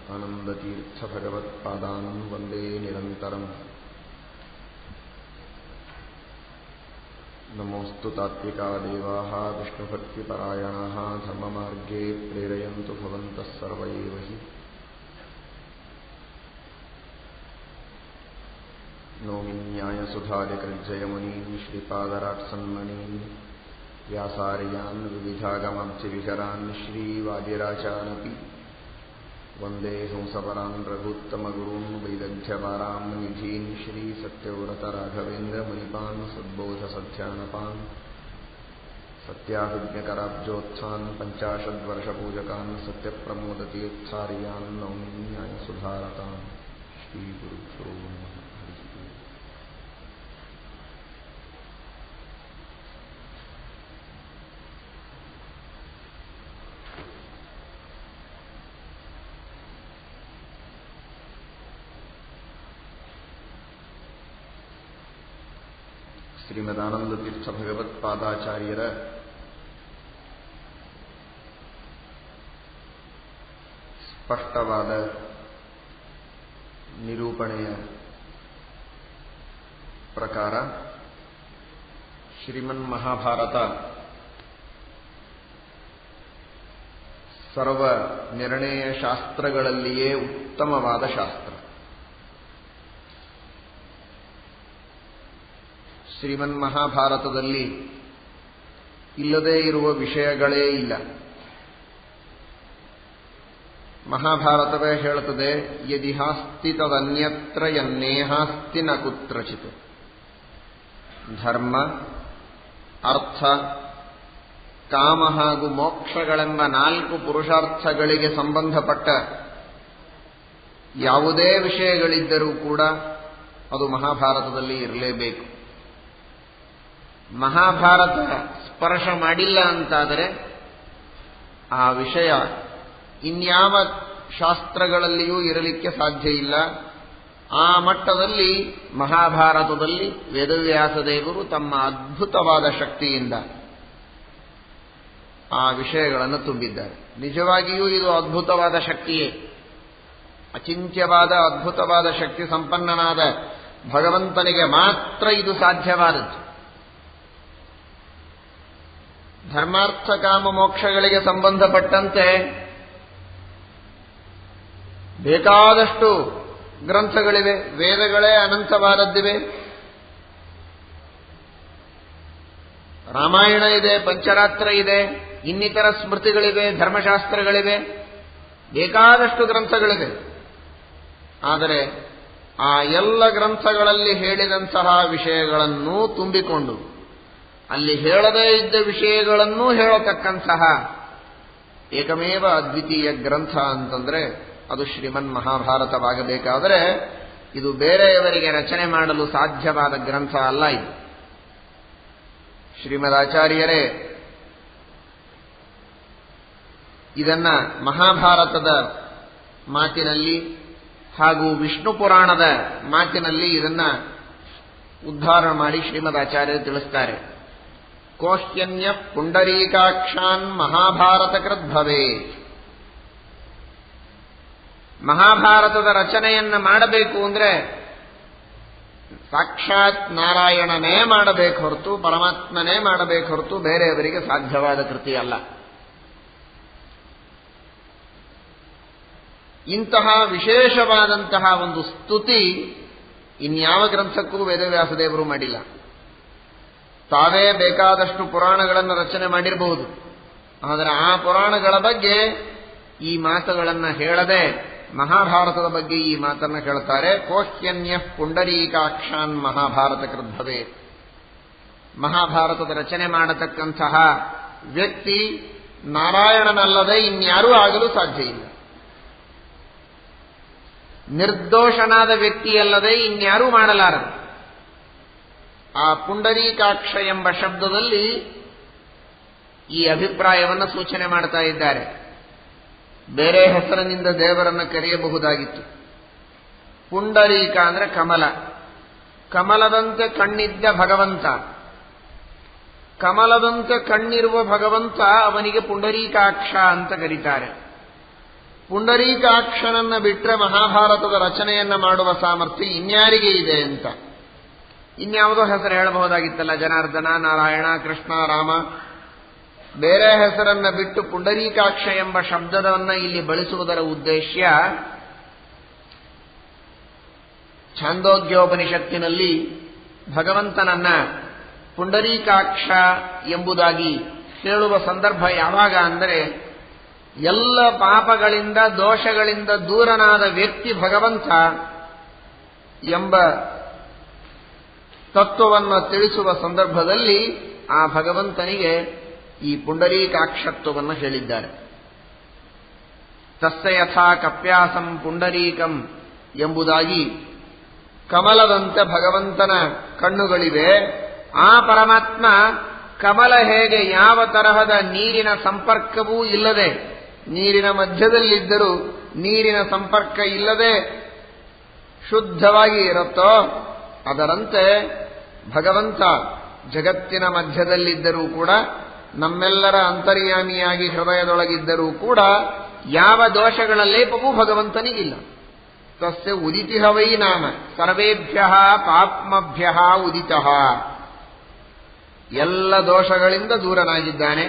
आनन्दतीर्थभगवत्पादान् वन्दे निरन्तरम्। नमोऽस्तु तात्विका देवाः विष्णुभक्तिपरायणाः धर्ममार्गे प्रेरयन्तु भवन्तः सर्व एव हि। नौमि न्यायसुधादिकृज्जयमुनीन् श्रीपादराट्सन्मणीन् व्यासार्यान् विविधागमाब्जविहरान् श्रीवादिराजानपि वन्दे हंसपरान् रघुत्तमगुरून् वैदग्ध्यवारां निधीन् श्रीसत्यव्रतराघवेन्द्रमुनिपान् सद्बोधसध्यानपान् सत्याभिज्ञकराब्जोत्थान् पञ्चाशद्वर्षपूजकान् सत्यप्रमोदतीर्थार्यान् नौमि न्यायसुधारतान्। श्रीगुरुभ्यो नमः। ಶ್ರೀಮದಾನಂದತೀರ್ಥ ಭಗವತ್ಪಾದಾಚಾರ್ಯರ ಸ್ಪಷ್ಟವಾದ ನಿರೂಪಣೆಯ ಪ್ರಕಾರ ಶ್ರೀಮನ್ಮಹಾಭಾರತ ಸರ್ವ ನಿರ್ಣಯ ಶಾಸ್ತ್ರಗಳಲ್ಲಿಯೇ ಉತ್ತಮವಾದ ಶಾಸ್ತ್ರ. ಶ್ರೀಮನ್ಮಹಾಭಾರತದಲ್ಲಿ ಇಲ್ಲದೇ ಇರುವ ವಿಷಯಗಳೇ ಇಲ್ಲ. ಮಹಾಭಾರತವೇ ಹೇಳುತ್ತದೆ, ಯದಿಹಾಸ್ತಿ ತದನ್ಯತ್ರ ಯನ್ನೇಹಾಸ್ತಿ ನ ಕುತ್ರಚಿತ್. ಧರ್ಮ, ಅರ್ಥ, ಕಾಮ ಹಾಗೂ ಮೋಕ್ಷಗಳೆಂಬ 4 ಪುರುಷಾರ್ಥಗಳಿಗೆ ಸಂಬಂಧಪಟ್ಟ ಯಾವುದೇ ವಿಷಯಗಳಿದ್ದರೂ ಕೂಡ ಅದು ಮಹಾಭಾರತದಲ್ಲಿ ಇರಲೇಬೇಕು. ಮಹಾಭಾರತ ಸ್ಪರ್ಶ ಮಾಡಿಲ್ಲ ಅಂತಾದರೆ ಆ ವಿಷಯ ಇನ್ಯಾವ ಶಾಸ್ತ್ರಗಳಲ್ಲಿಯೂ ಇರಲಿಕ್ಕೆ ಸಾಧ್ಯ ಇಲ್ಲ. ಆ ಮಟ್ಟದಲ್ಲಿ ಮಹಾಭಾರತದಲ್ಲಿ ವೇದವ್ಯಾಸದೇವರು ತಮ್ಮ ಅದ್ಭುತವಾದ ಶಕ್ತಿಯಿಂದ ಆ ವಿಷಯಗಳನ್ನು ತುಂಬಿದ್ದಾರೆ. ನಿಜವಾಗಿಯೂ ಇದು ಅದ್ಭುತವಾದ ಶಕ್ತಿಯೇ. ಅಚಿಂತ್ಯವಾದ ಅದ್ಭುತವಾದ ಶಕ್ತಿ ಸಂಪನ್ನನಾದ ಭಗವಂತನಿಗೆ ಮಾತ್ರ ಇದು ಸಾಧ್ಯವಾದದ್ದು. ಧರ್ಮಾರ್ಥ ಕಾಮ ಮೋಕ್ಷಗಳಿಗೆ ಸಂಬಂಧಪಟ್ಟಂತೆ ಬೇಕಾದಷ್ಟು ಗ್ರಂಥಗಳಿವೆ. ವೇದಗಳೇ ಅನಂತವಾದದ್ದಿವೆ. ರಾಮಾಯಣ ಇದೆ, ಪಂಚರಾತ್ರ ಇದೆ, ಇನ್ನಿತರ ಸ್ಮೃತಿಗಳಿವೆ, ಧರ್ಮಶಾಸ್ತ್ರಗಳಿವೆ, ಬೇಕಾದಷ್ಟು ಗ್ರಂಥಗಳಿವೆ. ಆದರೆ ಆ ಎಲ್ಲ ಗ್ರಂಥಗಳಲ್ಲಿ ಹೇಳಿದಂತಹ ವಿಷಯಗಳನ್ನೂ ತುಂಬಿಕೊಂಡು ಅಲ್ಲಿ ಹೇಳದೇ ಇದ್ದ ವಿಷಯಗಳನ್ನೂ ಹೇಳತಕ್ಕಂತಹ ಏಕಮೇವ ಅದ್ವಿತೀಯ ಗ್ರಂಥ ಅಂತಂದ್ರೆ ಅದು ಶ್ರೀಮನ್ ಮಹಾಭಾರತವಾಗಬೇಕಾದರೆ ಇದು ಬೇರೆಯವರಿಗೆ ರಚನೆ ಮಾಡಲು ಸಾಧ್ಯವಾದ ಗ್ರಂಥ ಅಲ್ಲ. ಇದು ಶ್ರೀಮದಾಚಾರ್ಯರೇ ಇದನ್ನ ಮಹಾಭಾರತದ ಮಾತಿನಲ್ಲಿ ಹಾಗೂ ವಿಷ್ಣು ಪುರಾಣದ ಮಾತಿನಲ್ಲಿ ಇದನ್ನ ಉದ್ಧಾರ ಮಾಡಿ ಶ್ರೀಮದಾಚಾರ್ಯರು ತಿಳಿಸ್ತಾರೆ. ಕೋಹ್ಯನ್ಯ ಪುಂಡರೀಕಾಕ್ಷಾನ್ ಮಹಾಭಾರತ ಕೃದ್ಭವೇ. ಮಹಾಭಾರತದ ರಚನೆಯನ್ನ ಮಾಡಬೇಕು ಅಂದ್ರೆ ಸಾಕ್ಷಾತ್ ನಾರಾಯಣನೇ ಮಾಡಬೇಕು ಹೊರತು, ಪರಮಾತ್ಮನೇ ಮಾಡಬೇಕು ಹೊರತು ಬೇರೆಯವರಿಗೆ ಸಾಧ್ಯವಾದ ಕೃತಿ ಅಲ್ಲ. ಇಂತಹ ವಿಶೇಷವಾದಂತಹ ಒಂದು ಸ್ತುತಿ ಇನ್ಯಾವ ಗ್ರಂಥಕ್ಕೂ ವೇದವ್ಯಾಸದೇವರು ಮಾಡಿಲ್ಲ. ತಾವೇ ಬೇಕಾದಷ್ಟು ಪುರಾಣಗಳನ್ನು ರಚನೆ ಮಾಡಿರಬಹುದು, ಆದರೆ ಆ ಪುರಾಣಗಳ ಬಗ್ಗೆ ಈ ಮಾತುಗಳನ್ನು ಹೇಳದೆ ಮಹಾಭಾರತದ ಬಗ್ಗೆ ಈ ಮಾತನ್ನು ಹೇಳ್ತಾರೆ. ಕೋಹ್ಯನ್ಯ ಪುಂಡರೀಕಾಕ್ಷಾನ್ ಮಹಾಭಾರತ ಕೃದ್ಭವೇ. ಮಹಾಭಾರತದ ರಚನೆ ಮಾಡತಕ್ಕಂತಹ ವ್ಯಕ್ತಿ ನಾರಾಯಣನಲ್ಲದೆ ಇನ್ಯಾರೂ ಆಗಲು ಸಾಧ್ಯ ಇಲ್ಲ. ನಿರ್ದೋಷನಾದ ವ್ಯಕ್ತಿಯಲ್ಲದೆ ಇನ್ಯಾರೂ ಮಾಡಲಾರದು. ಆ ಪುಂಡರೀಕಾಕ್ಷ ಎಂಬ ಶಬ್ದದಲ್ಲಿ ಈ ಅಭಿಪ್ರಾಯವನ್ನು ಸೂಚನೆ ಮಾಡ್ತಾ ಇದ್ದಾರೆ. ಬೇರೆ ಹೆಸರಿನಿಂದ ದೇವರನ್ನು ಕರೆಯಬಹುದಾಗಿತ್ತು. ಪುಂಡರೀಕ ಅಂದ್ರೆ ಕಮಲ. ಕಮಲದಂತೆ ಕಣ್ಣಿದ್ದ ಭಗವಂತ. ಕಮಲದಂತೆ ಕಣ್ಣಿರುವ ಭಗವಂತ ಅವನಿಗೆ ಪುಂಡರೀಕಾಕ್ಷ ಅಂತ ಕರೀತಾರೆ. ಪುಂಡರೀಕಾಕ್ಷನನ್ನ ಬಿಟ್ಟರೆ ಮಹಾಭಾರತದ ರಚನೆಯನ್ನ ಮಾಡುವ ಸಾಮರ್ಥ್ಯ ಇನ್ಯಾರಿಗೆ ಇದೆ ಅಂತ. ಇನ್ಯಾವುದೋ ಹೆಸರು ಹೇಳಬಹುದಾಗಿತ್ತಲ್ಲ, ಜನಾರ್ದನ, ನಾರಾಯಣ, ಕೃಷ್ಣ, ರಾಮ, ಬೇರೆ ಹೆಸರನ್ನ ಬಿಟ್ಟು ಪುಂಡರೀಕಾಕ್ಷ ಎಂಬ ಶಬ್ದವನ್ನ ಇಲ್ಲಿ ಬಳಸುವುದರ ಉದ್ದೇಶ ಛಾಂದೋಗ್ಯೋಪನಿಷತ್ತಿನಲ್ಲಿ ಭಗವಂತನನ್ನ ಪುಂಡರೀಕಾಕ್ಷ ಎಂಬುದಾಗಿ ಹೇಳುವ ಸಂದರ್ಭ ಯಾವಾಗ ಅಂದರೆ, ಎಲ್ಲ ಪಾಪಗಳಿಂದ ದೋಷಗಳಿಂದ ದೂರನಾದ ವ್ಯಕ್ತಿ ಭಗವಂತ ಎಂಬ ತತ್ವವನ್ನು ತಿಳಿಸುವ ಸಂದರ್ಭದಲ್ಲಿ ಆ ಭಗವಂತನಿಗೆ ಈ ಪುಂಡರೀಕಾಕ್ಷತ್ವವನ್ನು ಹೇಳಿದ್ದಾರೆ. ತಸ್ಯ ಯಥಾ ಕಪ್ಯಾಸಂ ಪುಂಡರೀಕಂ ಎಂಬುದಾಗಿ ಕಮಲದಂತೆ ಭಗವಂತನ ಕಣ್ಣುಗಳಿವೆ. ಆ ಪರಮಾತ್ಮ ಕಮಲ ಹೇಗೆ ಯಾವ ತರಹದ ನೀರಿನ ಸಂಪರ್ಕವೂ ಇಲ್ಲದೆ, ನೀರಿನ ಮಧ್ಯದಲ್ಲಿದ್ದರೂ ನೀರಿನ ಸಂಪರ್ಕ ಇಲ್ಲದೆ ಶುದ್ಧವಾಗಿ ಇರುತ್ತೋ, ಅದರಂತೆ ಭಗವಂತ ಜಗತ್ತಿನ ಮಧ್ಯದಲ್ಲಿದ್ದರೂ ಕೂಡ, ನಮ್ಮೆಲ್ಲರ ಅಂತರ್ಯಾಮಿಯಾಗಿ ಹೃದಯದೊಳಗಿದ್ದರೂ ಕೂಡ ಯಾವ ದೋಷಗಳ ಲೇಪವೂ ಭಗವಂತನಿಗಿಲ್ಲ. ತಸ್ಯ ಉದಿತಿಹ ವೈ ನಾಮ ಸರ್ವೇಭ್ಯ ಪಾಪ್ಮಭ್ಯ ಉದಿತ. ಎಲ್ಲ ದೋಷಗಳಿಂದ ದೂರನಾಗಿದ್ದಾನೆ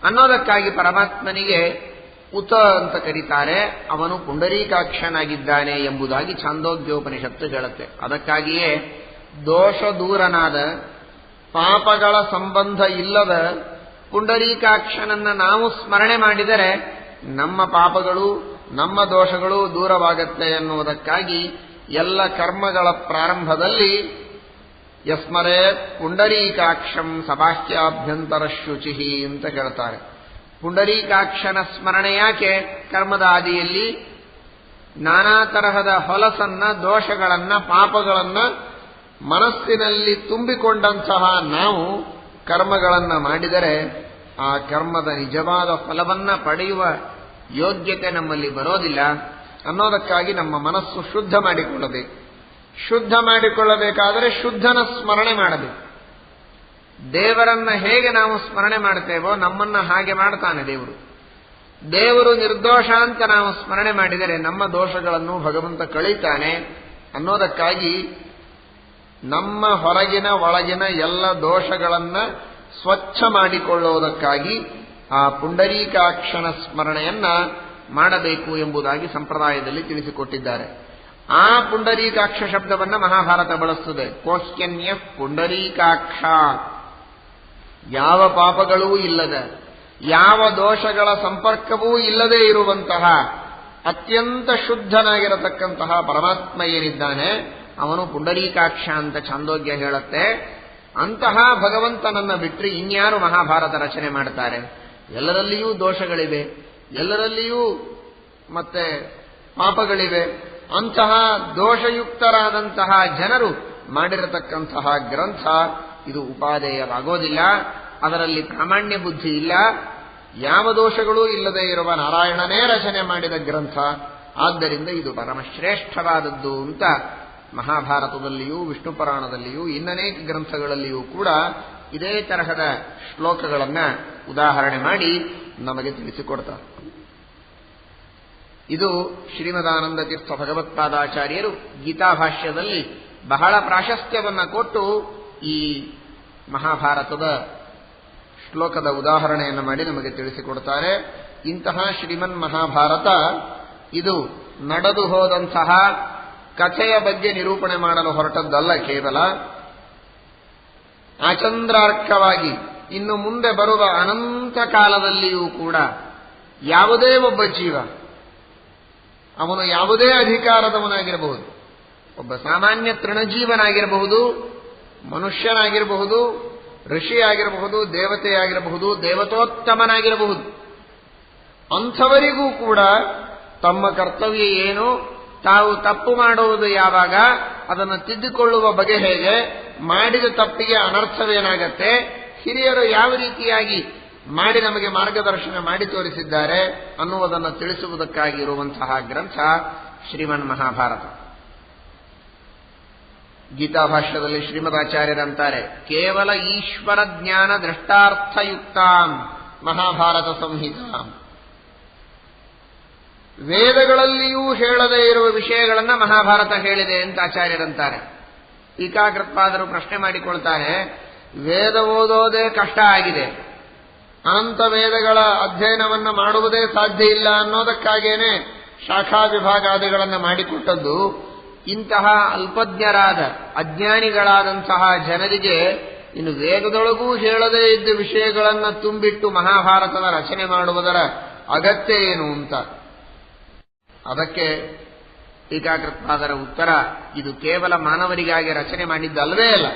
ಅನ್ನೋದಕ್ಕಾಗಿ ಪರಮಾತ್ಮನಿಗೆ ಉತ ಅಂತ ಕರೀತಾರೆ. ಅವನು ಪುಂಡರೀಕಾಕ್ಷನಾಗಿದ್ದಾನೆ ಎಂಬುದಾಗಿ ಛಾಂದೋಗ್ಯೋಪನಿಷತ್ತು ಹೇಳುತ್ತೆ. ಅದಕ್ಕಾಗಿಯೇ ದೋಷ ದೂರನಾದ, ಪಾಪಗಳ ಸಂಬಂಧ ಇಲ್ಲದ ಪುಂಡರೀಕಾಕ್ಷನನ್ನ ನಾವು ಸ್ಮರಣೆ ಮಾಡಿದರೆ ನಮ್ಮ ಪಾಪಗಳು, ನಮ್ಮ ದೋಷಗಳು ದೂರವಾಗತ್ತೆ ಎನ್ನುವುದಕ್ಕಾಗಿ ಎಲ್ಲ ಕರ್ಮಗಳ ಪ್ರಾರಂಭದಲ್ಲಿ ಯಸ್ಮರೇ ಪುಂಡರೀಕಾಕ್ಷಂ ಸಬಾಹ್ಯಾಭ್ಯಂತರ ಶುಚಿಹಿ ಅಂತ ಹೇಳ್ತಾರೆ. ಪುಂಡರೀಕಾಕ್ಷನ ಸ್ಮರಣೆ ಯಾಕೆ? ಕರ್ಮದ ಆದಿಯಲ್ಲಿ ನಾನಾ ತರಹದ ಹೊಲಸನ್ನ, ದೋಷಗಳನ್ನ, ಪಾಪಗಳನ್ನ ಮನಸ್ಸಿನಲ್ಲಿ ತುಂಬಿಕೊಂಡಂತಹ ನಾವು ಕರ್ಮಗಳನ್ನ ಮಾಡಿದರೆ ಆ ಕರ್ಮದ ನಿಜವಾದ ಫಲವನ್ನ ಪಡೆಯುವ ಯೋಗ್ಯತೆ ನಮ್ಮಲ್ಲಿ ಬರೋದಿಲ್ಲ. ಅನ್ನೋದಕ್ಕಾಗಿ ನಮ್ಮ ಮನಸ್ಸು ಶುದ್ಧ ಮಾಡಿಕೊಳ್ಳಬೇಕು. ಶುದ್ಧ ಮಾಡಿಕೊಳ್ಳಬೇಕಾದರೆ ಶುದ್ಧನ ಸ್ಮರಣೆ ಮಾಡಬೇಕು. ದೇವರನ್ನ ಹೇಗೆ ನಾವು ಸ್ಮರಣೆ ಮಾಡ್ತೇವೋ ನಮ್ಮನ್ನ ಹಾಗೆ ಮಾಡ್ತಾನೆ ದೇವರು. ದೇವರು ನಿರ್ದೋಷ ಅಂತ ನಾವು ಸ್ಮರಣೆ ಮಾಡಿದರೆ ನಮ್ಮ ದೋಷಗಳನ್ನು ಭಗವಂತ ಕಳೀತಾನೆ. ಅನ್ನೋದಕ್ಕಾಗಿ ನಮ್ಮ ಹೊರಗಿನ ಒಳಗಿನ ಎಲ್ಲ ದೋಷಗಳನ್ನ ಸ್ವಚ್ಛ ಮಾಡಿಕೊಳ್ಳುವುದಕ್ಕಾಗಿ ಆ ಪುಂಡರೀಕಾಕ್ಷನ ಸ್ಮರಣೆಯನ್ನ ಮಾಡಬೇಕು ಎಂಬುದಾಗಿ ಸಂಪ್ರದಾಯದಲ್ಲಿ ತಿಳಿಸಿಕೊಟ್ಟಿದ್ದಾರೆ. ಆ ಪುಂಡರೀಕಾಕ್ಷ ಶಬ್ದವನ್ನ ಮಹಾಭಾರತ ಬಳಸುತ್ತದೆ. ಕೋಶ್ಯನ್ಯ ಪುಂಡರೀಕಾಕ್ಷ, ಯಾವ ಪಾಪಗಳೂ ಇಲ್ಲದ, ಯಾವ ದೋಷಗಳ ಸಂಪರ್ಕವೂ ಇಲ್ಲದೆ ಇರುವಂತಹ ಅತ್ಯಂತ ಶುದ್ಧನಾಗಿರತಕ್ಕಂತಹ ಪರಮಾತ್ಮ ಏನಿದ್ದಾನೆ ಅವನು ಪುಂಡರೀಕಾಕ್ಷ ಅಂತ ಛಾಂದೋಗ್ಯ ಹೇಳುತ್ತೆ. ಅಂತಹ ಭಗವಂತನನ್ನ ಬಿಟ್ಟರೆ ಇನ್ಯಾರು ಮಹಾಭಾರತ ರಚನೆ ಮಾಡ್ತಾರೆ? ಎಲ್ಲರಲ್ಲಿಯೂ ದೋಷಗಳಿವೆ, ಎಲ್ಲರಲ್ಲಿಯೂ ಮತ್ತೆ ಪಾಪಗಳಿವೆ. ಅಂತಹ ದೋಷಯುಕ್ತರಾದಂತಹ ಜನರು ಮಾಡಿರತಕ್ಕಂತಹ ಗ್ರಂಥ ಇದು ಉಪಾದೇಯವಾಗೋದಿಲ್ಲ. ಅದರಲ್ಲಿ ಪ್ರಾಮಾಣ್ಯ ಬುದ್ಧಿ ಇಲ್ಲ. ಯಾವ ದೋಷಗಳೂ ಇಲ್ಲದೆ ಇರುವ ನಾರಾಯಣನೇ ರಚನೆ ಮಾಡಿದ ಗ್ರಂಥ. ಆದ್ದರಿಂದ ಇದು ಪರಮಶ್ರೇಷ್ಠವಾದದ್ದು ಅಂತ ಮಹಾಭಾರತದಲ್ಲಿಯೂ ವಿಷ್ಣು ಪುರಾಣದಲ್ಲಿಯೂ ಇನ್ನನೇಕ ಗ್ರಂಥಗಳಲ್ಲಿಯೂ ಕೂಡ ಇದೇ ತರಹದ ಶ್ಲೋಕಗಳನ್ನ ಉದಾಹರಣೆ ಮಾಡಿ ನಮಗೆ ತಿಳಿಸಿಕೊಡ್ತಾರೆ. ಇದು ಶ್ರೀಮದಾನಂದ ತೀರ್ಥ ಭಗವತ್ಪಾದಾಚಾರ್ಯರು ಗೀತಾಭಾಷ್ಯದಲ್ಲಿ ಬಹಳ ಪ್ರಾಶಸ್ತ್ಯವನ್ನು ಕೊಟ್ಟು ಈ ಮಹಾಭಾರತದ ಶ್ಲೋಕದ ಉದಾಹರಣೆಯನ್ನು ಮಾಡಿ ನಮಗೆ ತಿಳಿಸಿಕೊಡ್ತಾರೆ. ಇಂತಹ ಶ್ರೀಮನ್ ಮಹಾಭಾರತ ಇದು ನಡೆದು ಹೋದಂತಹ ಕಥೆಯ ಬಗ್ಗೆ ನಿರೂಪಣೆ ಮಾಡಲು ಹೊರಟದ್ದಲ್ಲ. ಕೇವಲ ಆಚಂದ್ರಾರ್ಕವಾಗಿ ಇನ್ನು ಮುಂದೆ ಬರುವ ಅನಂತ ಕಾಲದಲ್ಲಿಯೂ ಕೂಡ ಯಾವುದೇ ಒಬ್ಬ ಜೀವ, ಅವನು ಯಾವುದೇ ಅಧಿಕಾರದವನಾಗಿರಬಹುದು, ಒಬ್ಬ ಸಾಮಾನ್ಯ ತೃಣಜೀವನಾಗಿರಬಹುದು, ಮನುಷ್ಯನಾಗಿರಬಹುದು, ಋಷಿಯಾಗಿರಬಹುದು, ದೇವತೆಯಾಗಿರಬಹುದು, ದೇವತೋತ್ತಮನಾಗಿರಬಹುದು, ಅಂಥವರಿಗೂ ಕೂಡ ತಮ್ಮ ಕರ್ತವ್ಯ ಏನು, ತಾವು ತಪ್ಪು ಮಾಡುವುದು ಯಾವಾಗ, ಅದನ್ನು ತಿದ್ದಿಕೊಳ್ಳುವ ಬಗೆ ಹೇಗೆ, ಮಾಡಿದ ತಪ್ಪಿಗೆ ಅನರ್ಥವೇನಾಗತ್ತೆ, ಹಿರಿಯರು ಯಾವ ರೀತಿಯಾಗಿ ಮಾಡಿ ನಮಗೆ ಮಾರ್ಗದರ್ಶನ ಮಾಡಿ ತೋರಿಸಿದ್ದಾರೆ ಅನ್ನುವುದನ್ನು ತಿಳಿಸುವುದಕ್ಕಾಗಿ ಇರುವಂತಹ ಗ್ರಂಥ ಶ್ರೀಮನ್ ಮಹಾಭಾರತ. ಗೀತಾಭಾಷ್ಯದಲ್ಲಿ ಶ್ರೀಮದಾಚಾರ್ಯರಂತಾರೆ, ಕೇವಲ ಈಶ್ವರ ಜ್ಞಾನ ದೃಷ್ಟಾರ್ಥಯುಕ್ತಾಂ ಮಹಾಭಾರತ ಸಂಹಿತಾಂ. ವೇದಗಳಲ್ಲಿಯೂ ಹೇಳದೇ ಇರುವ ವಿಷಯಗಳನ್ನು ಮಹಾಭಾರತ ಹೇಳಿದೆ ಅಂತ ಆಚಾರ್ಯರಂತಾರೆ. ಟೀಕಾಕೃತ್ಪಾದರು ಪ್ರಶ್ನೆ ಮಾಡಿಕೊಳ್ತಾರೆ, ವೇದ ಓದೋದೇ ಕಷ್ಟ ಆಗಿದೆ, ಅನಂತ ವೇದಗಳ ಅಧ್ಯಯನವನ್ನು ಮಾಡುವುದೇ ಸಾಧ್ಯ ಇಲ್ಲ ಅನ್ನೋದಕ್ಕಾಗೇನೆ ಶಾಖಾ ವಿಭಾಗಾದಿಗಳನ್ನು ಮಾಡಿಕೊಟ್ಟದ್ದು. ಇಂತಹ ಅಲ್ಪಜ್ಞರಾದ ಅಜ್ಞಾನಿಗಳಾದಂತಹ ಜನರಿಗೆ ಇನ್ನು ವೇದದೊಳಗೂ ಹೇಳದೇ ಇದ್ದ ವಿಷಯಗಳನ್ನು ತುಂಬಿಟ್ಟು ಮಹಾಭಾರತದ ರಚನೆ ಮಾಡುವುದರ ಅಗತ್ಯ ಏನು ಅಂತ. ಅದಕ್ಕೆ ಟೀಕಾಕೃತ್ಪಾದರ ಉತ್ತರ, ಇದು ಕೇವಲ ಮಾನವರಿಗಾಗಿ ರಚನೆ ಮಾಡಿದ್ದಲ್ಲವೇ ಅಲ್ಲ,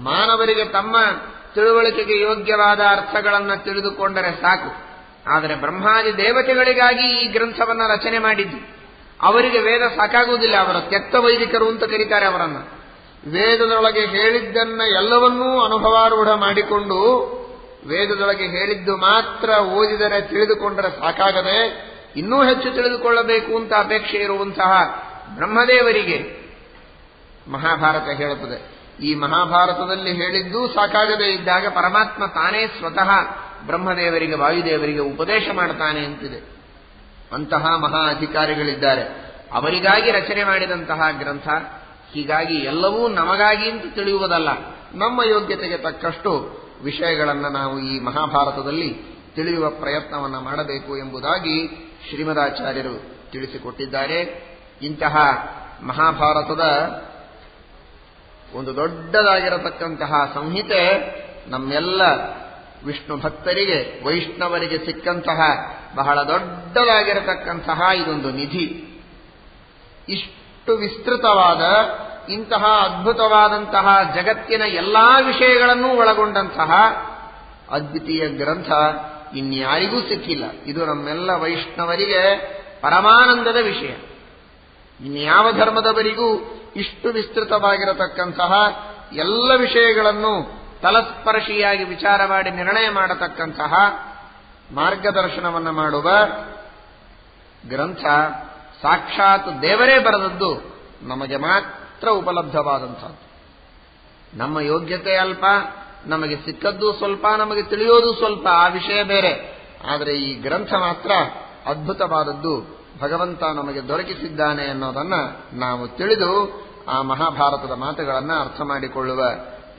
ಮಾನವರಿಗೆ ತಮ್ಮ ತಿಳುವಳಿಕೆಗೆ ಯೋಗ್ಯವಾದ ಅರ್ಥಗಳನ್ನು ತಿಳಿದುಕೊಂಡರೆ ಸಾಕು. ಆದರೆ ಬ್ರಹ್ಮಾದಿ ದೇವತೆಗಳಿಗಾಗಿ ಈ ಗ್ರಂಥವನ್ನು ರಚನೆ ಮಾಡಿದ್ದು. ಅವರಿಗೆ ವೇದ ಸಾಕಾಗುವುದಿಲ್ಲ, ಅವರ ತ್ಯಕ್ತ ವೈದಿಕರು ಅಂತ ಕರೀತಾರೆ ಅವರನ್ನು. ವೇದದೊಳಗೆ ಹೇಳಿದ್ದನ್ನ ಎಲ್ಲವನ್ನೂ ಅನುಭವಾರೂಢ ಮಾಡಿಕೊಂಡು ವೇದದೊಳಗೆ ಹೇಳಿದ್ದು ಮಾತ್ರ ಓದಿದರೆ ತಿಳಿದುಕೊಂಡರೆ ಸಾಕಾಗದೆ ಇನ್ನೂ ಹೆಚ್ಚು ತಿಳಿದುಕೊಳ್ಳಬೇಕು ಅಂತ ಅಪೇಕ್ಷೆ ಇರುವಂತಹ ಬ್ರಹ್ಮದೇವರಿಗೆ ಮಹಾಭಾರತ ಹೇಳುತ್ತದೆ. ಈ ಮಹಾಭಾರತದಲ್ಲಿ ಹೇಳಿದ್ದೂ ಸಾಕಾಗದೇ ಇದ್ದಾಗ ಪರಮಾತ್ಮ ತಾನೇ ಸ್ವತಃ ಬ್ರಹ್ಮದೇವರಿಗೆ ವಾಯುದೇವರಿಗೆ ಉಪದೇಶ ಮಾಡ್ತಾನೆ ಅಂತಿದೆ. ಅಂತಹ ಮಹಾ ಅಧಿಕಾರಿಗಳಿದ್ದಾರೆ, ಅವರಿಗಾಗಿ ರಚನೆ ಮಾಡಿದಂತಹ ಗ್ರಂಥ. ಹೀಗಾಗಿ ಎಲ್ಲವೂ ನಮಗಾಗಿ ಅಂತ ತಿಳಿಯುವುದಲ್ಲ, ನಮ್ಮ ಯೋಗ್ಯತೆಗೆ ತಕ್ಕಷ್ಟು ವಿಷಯಗಳನ್ನು ನಾವು ಈ ಮಹಾಭಾರತದಲ್ಲಿ ತಿಳಿಯುವ ಪ್ರಯತ್ನವನ್ನು ಮಾಡಬೇಕು ಎಂಬುದಾಗಿ ಶ್ರೀಮದಾಚಾರ್ಯರು ತಿಳಿಸಿಕೊಟ್ಟಿದ್ದಾರೆ. ಇಂತಹ ಮಹಾಭಾರತದ ಒಂದು ದೊಡ್ಡದಾಗಿರತಕ್ಕಂತಹ ಸಂಹಿತೆ ನಮ್ಮೆಲ್ಲ ವಿಷ್ಣು ಭಕ್ತರಿಗೆ ವೈಷ್ಣವರಿಗೆ ಸಿಕ್ಕಂತಹ ಬಹಳ ದೊಡ್ಡದಾಗಿರತಕ್ಕಂತಹ ಇದೊಂದು ನಿಧಿ. ಇಷ್ಟು ವಿಸ್ತೃತವಾದ ಇಂತಹ ಅದ್ಭುತವಾದಂತಹ ಜಗತ್ತಿನ ಎಲ್ಲಾ ವಿಷಯಗಳನ್ನೂ ಒಳಗೊಂಡಂತಹ ಅದ್ವಿತೀಯ ಗ್ರಂಥ ಇನ್ಯಾರಿಗೂ ಸಿಕ್ಕಿಲ್ಲ. ಇದು ನಮ್ಮೆಲ್ಲ ವೈಷ್ಣವರಿಗೆ ಪರಮಾನಂದದ ವಿಷಯ. ಇನ್ಯಾವ ಧರ್ಮದವರಿಗೂ ಇಷ್ಟು ವಿಸ್ತೃತವಾಗಿರತಕ್ಕಂತಹ ಎಲ್ಲ ವಿಷಯಗಳನ್ನು ತಲಸ್ಪರ್ಶಿಯಾಗಿ ವಿಚಾರ ಮಾಡಿ ನಿರ್ಣಯ ಮಾಡತಕ್ಕಂತಹ ಮಾರ್ಗದರ್ಶನವನ್ನು ಮಾಡುವ ಗ್ರಂಥ ಸಾಕ್ಷಾತ್ ದೇವರೇ ಬರೆದದ್ದು ನಮಗೆ ಮಾತ್ರ ಉಪಲಬ್ಧವಾದಂಥದ್ದು. ನಮ್ಮ ಯೋಗ್ಯತೆ ಅಲ್ಪ, ನಮಗೆ ಸಿಕ್ಕದ್ದು ಸ್ವಲ್ಪ, ನಮಗೆ ತಿಳಿಯೋದು ಸ್ವಲ್ಪ, ಆ ವಿಷಯ ಬೇರೆ. ಆದರೆ ಈ ಗ್ರಂಥ ಮಾತ್ರ ಅದ್ಭುತವಾದದ್ದು, ಭಗವಂತ ನಮಗೆ ದೊರಕಿಸಿದ್ದಾನೆ ಅನ್ನೋದನ್ನ ನಾವು ತಿಳಿದು ಆ ಮಹಾಭಾರತದ ಮಾತುಗಳನ್ನು ಅರ್ಥ ಮಾಡಿಕೊಳ್ಳುವ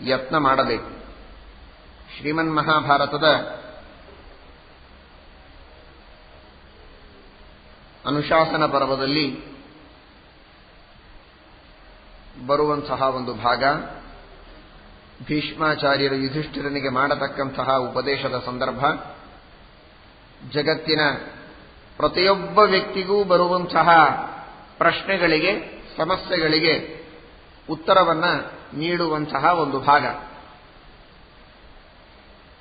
ಯತ್ನ ಮಾಡಬೇಕು. ಶ್ರೀಮನ್ ಮಹಾಭಾರತದ ಅನುಶಾಸನ ಪರ್ವದಲ್ಲಿ ಬರುವಂತಹ ಒಂದು ಭಾಗ, ಭೀಷ್ಮಾಚಾರ್ಯರು ಯುಧಿಷ್ಠಿರನಿಗೆ ಮಾಡತಕ್ಕಂತಹ ಉಪದೇಶದ ಸಂದರ್ಭ. ಜಗತ್ತಿನ ಪ್ರತಿಯೊಬ್ಬ ವ್ಯಕ್ತಿಗೂ ಬರುವಂತಹ ಪ್ರಶ್ನೆಗಳಿಗೆ, ಸಮಸ್ಯೆಗಳಿಗೆ ಉತ್ತರವನ್ನ ನೀಡುವಂತಹ ಒಂದು ಭಾಗ.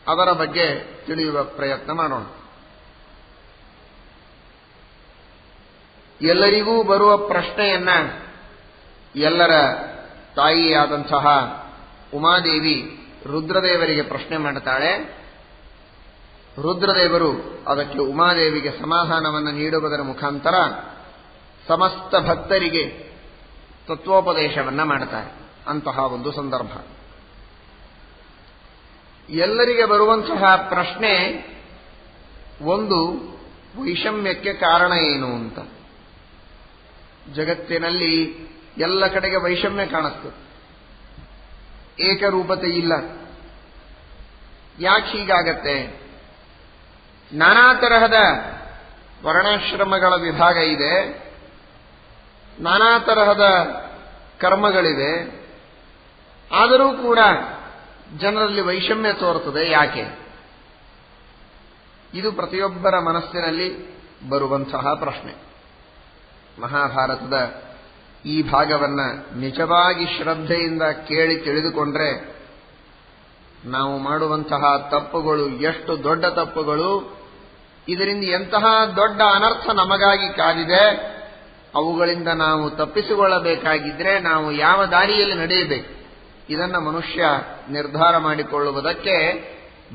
ಅದರ ಬಗ್ಗೆ ತಿಳಿಯುವ ಪ್ರಯತ್ನ ಮಾಡೋಣ. ಎಲ್ಲರಿಗೂ ಬರುವ ಪ್ರಶ್ನೆಯನ್ನ ಎಲ್ಲರ ತಾಯಿಯಾದಂತಹ ಉಮಾದೇವಿ ರುದ್ರದೇವರಿಗೆ ಪ್ರಶ್ನೆ ಮಾಡುತ್ತಾಳೆ. ರುದ್ರದೇವರು ಅದಕ್ಕೆ ಉಮಾದೇವಿಗೆ ಸಮಾಧಾನವನ್ನು ನೀಡುವುದರ ಮುಖಾಂತರ ಸಮಸ್ತ ಭಕ್ತರಿಗೆ ತತ್ವೋಪದೇಶವನ್ನ ಮಾಡುತ್ತಾರೆ. ಅಂತಹ ಒಂದು ಸಂದರ್ಭ. ಎಲ್ಲರಿಗೆ ಬರುವಂತಹ ಪ್ರಶ್ನೆ ಒಂದು, ವೈಷಮ್ಯಕ್ಕೆ ಕಾರಣ ಏನು ಅಂತ. ಜಗತ್ತಿನಲ್ಲಿ ಎಲ್ಲ ಕಡೆಗೆ ವೈಷಮ್ಯ ಕಾಣಿಸ್ತದೆ, ಏಕರೂಪತೆ ಇಲ್ಲ. ಯಾಕೆ ಹೀಗಾಗತ್ತೆ? ನಾನಾ ತರಹದ ವರ್ಣಾಶ್ರಮಗಳ ವಿಭಾಗ ಇದೆ, ನಾನಾ ತರಹದ ಕರ್ಮಗಳಿವೆ. ಆದರೂ ಕೂಡ ಜನರಲ್ಲಿ ವೈಷಮ್ಯ ತೋರುತ್ತದೆ. ಯಾಕೆ? ಇದು ಪ್ರತಿಯೊಬ್ಬರ ಮನಸ್ಸಿನಲ್ಲಿ ಬರುವಂತಹ ಪ್ರಶ್ನೆ. ಮಹಾಭಾರತದ ಈ ಭಾಗವನ್ನ ನಿಜವಾಗಿ ಶ್ರದ್ಧೆಯಿಂದ ಕೇಳಿ ತಿಳಿದುಕೊಂಡ್ರೆ ನಾವು ಮಾಡುವಂತಹ ತಪ್ಪುಗಳು ಎಷ್ಟು ದೊಡ್ಡ ತಪ್ಪುಗಳು, ಇದರಿಂದ ಎಂತಹ ದೊಡ್ಡ ಅನರ್ಥ ನಮಗಾಗಿ ಕಾದಿದೆ, ಅವುಗಳಿಂದ ನಾವು ತಪ್ಪಿಸಿಕೊಳ್ಳಬೇಕಾಗಿದ್ರೆ ನಾವು ಯಾವ ದಾರಿಯಲ್ಲಿ ನಡೆಯಬೇಕು, ಇದನ್ನ ಮನುಷ್ಯ ನಿರ್ಧಾರ ಮಾಡಿಕೊಳ್ಳುವುದಕ್ಕೆ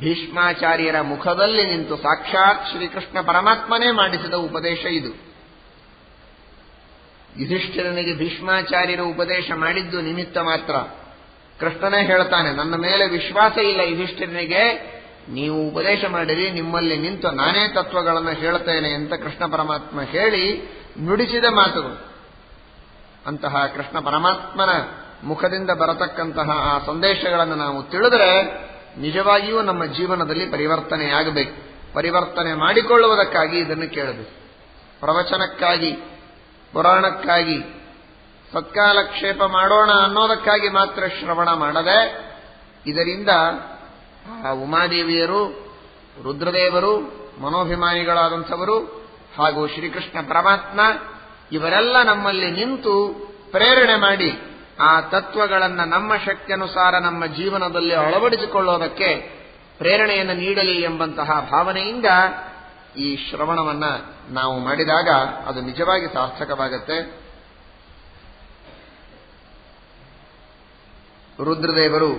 ಭೀಷ್ಮಾಚಾರ್ಯರ ಮುಖದಲ್ಲಿ ನಿಂತು ಸಾಕ್ಷಾತ್ ಶ್ರೀಕೃಷ್ಣ ಪರಮಾತ್ಮನೇ ಮಾಡಿಸಿದ ಉಪದೇಶ ಇದು. ಯುಧಿಷ್ಠಿರನಿಗೆ ಭೀಷ್ಮಾಚಾರ್ಯರು ಉಪದೇಶ ಮಾಡಿದ್ದು ನಿಮಿತ್ತ ಮಾತ್ರ. ಕೃಷ್ಣನೇ ಹೇಳ್ತಾನೆ, ನನ್ನ ಮೇಲೆ ವಿಶ್ವಾಸ ಇಲ್ಲ ಯುಧಿಷ್ಠಿರನಿಗೆ, ನೀವು ಉಪದೇಶ ಮಾಡಿರಿ, ನಿಮ್ಮಲ್ಲಿ ನಿಂತು ನಾನೇ ತತ್ವಗಳನ್ನು ಹೇಳುತ್ತೇನೆ ಅಂತ ಕೃಷ್ಣ ಪರಮಾತ್ಮ ಹೇಳಿ ನುಡಿಸಿದ ಮಾತುಗಳು. ಅಂತಹ ಕೃಷ್ಣ ಪರಮಾತ್ಮನ ಮುಖದಿಂದ ಬರತಕ್ಕಂತಹ ಆ ಸಂದೇಶಗಳನ್ನು ನಾವು ತಿಳಿದರೆ ನಿಜವಾಗಿಯೂ ನಮ್ಮ ಜೀವನದಲ್ಲಿ ಪರಿವರ್ತನೆಯಾಗಬೇಕು. ಪರಿವರ್ತನೆ ಮಾಡಿಕೊಳ್ಳುವುದಕ್ಕಾಗಿ ಇದನ್ನು ಕೇಳಬೇಕು. ಪ್ರವಚನಕ್ಕಾಗಿ, ಪುರಾಣಕ್ಕಾಗಿ, ಸತ್ಕಾಲಕ್ಷೇಪ ಮಾಡೋಣ ಅನ್ನೋದಕ್ಕಾಗಿ ಮಾತ್ರ ಶ್ರವಣ ಮಾಡದೆ, ಇದರಿಂದ ಆ ಉಮಾದೇವಿಯರು, ರುದ್ರದೇವರು, ಮನೋಭಿಮಾನಿಗಳಾದಂಥವರು ಹಾಗೂ ಶ್ರೀಕೃಷ್ಣ ಪರಮಾತ್ಮ ಇವರೆಲ್ಲ ನಮ್ಮಲ್ಲಿ ನಿಂತು ಪ್ರೇರಣೆ ಮಾಡಿ ಆ ತತ್ವಗಳನ್ನು ನಮ್ಮ ಶಕ್ತಿಯನುಸಾರ ನಮ್ಮ ಜೀವನದಲ್ಲಿ ಅಳವಡಿಸಿಕೊಳ್ಳೋದಕ್ಕೆ ಪ್ರೇರಣೆಯನ್ನು ನೀಡಲಿ ಎಂಬಂತಹ ಭಾವನೆಯಿಂದ ಈ ಶ್ರವಣವನ್ನು ನಾವು ಮಾಡಿದಾಗ ಅದು ನಿಜವಾಗಿ ಸಾರ್ಥಕವಾಗುತ್ತೆ. ರುದ್ರದೇವರು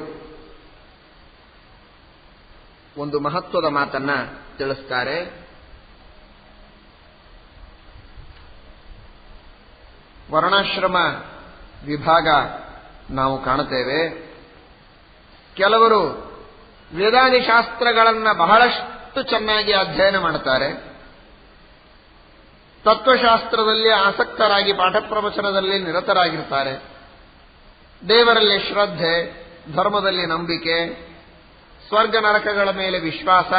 ಒಂದು ಮಹತ್ವದ ಮಾತನ್ನ ತಿಳಿಸ್ತಾರೆ. ವರ್ಣಾಶ್ರಮ ವಿಭಾಗ ನಾವು ಕಾಣುತ್ತೇವೆ. ಕೆಲವರು ವೇದಾದಿ ಶಾಸ್ತ್ರಗಳನ್ನು ಬಹಳಷ್ಟು ಚೆನ್ನಾಗಿ ಅಧ್ಯಯನ ಮಾಡುತ್ತಾರೆ. ತತ್ವಶಾಸ್ತ್ರದಲ್ಲಿ ಆಸಕ್ತರಾಗಿ ಪಾಠ ಪ್ರವಚನದಲ್ಲಿ ನಿರತರಾಗಿರ್ತಾರೆ. ದೇವರಲ್ಲಿ ಶ್ರದ್ಧೆ, ಧರ್ಮದಲ್ಲಿ ನಂಬಿಕೆ, ಸ್ವರ್ಗ ನರಕಗಳ ಮೇಲೆ ವಿಶ್ವಾಸ,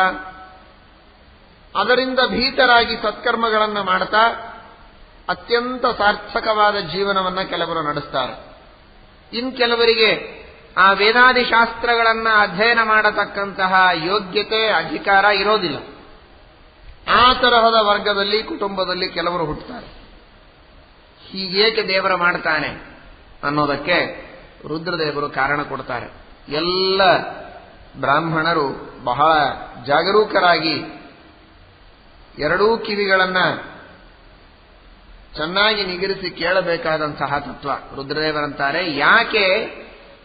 ಅದರಿಂದ ಭೀತರಾಗಿ ಸತ್ಕರ್ಮಗಳನ್ನು ಮಾಡ್ತಾ ಅತ್ಯಂತ ಸಾರ್ಥಕವಾದ ಜೀವನವನ್ನು ಕೆಲವರು ನಡೆಸ್ತಾರೆ. ಇನ್ನು ಕೆಲವರಿಗೆ ಆ ವೇದಾದಿ ಶಾಸ್ತ್ರಗಳನ್ನು ಅಧ್ಯಯನ ಮಾಡತಕ್ಕಂತಹ ಯೋಗ್ಯತೆ, ಅಧಿಕಾರ ಇರೋದಿಲ್ಲ. ಆ ತರಹದ ವರ್ಗದಲ್ಲಿ, ಕುಟುಂಬದಲ್ಲಿ ಕೆಲವರು ಹುಟ್ಟುತ್ತಾರೆ. ಹೀಗೇಕೆ ದೇವರ ಮಾಡ್ತಾನೆ ಅನ್ನೋದಕ್ಕೆ ರುದ್ರದೇವರು ಕಾರಣ ಕೊಡ್ತಾರೆ. ಎಲ್ಲ ಬ್ರಾಹ್ಮಣರು ಬಹಳ ಜಾಗರೂಕರಾಗಿ ಎರಡೂ ಕಿವಿಗಳನ್ನು ಚೆನ್ನಾಗಿ ನಿಗರಿಸಿ ಕೇಳಬೇಕಾದಂತಹ ತತ್ವ. ರುದ್ರದೇವರಂತಾರೆ, ಯಾಕೆ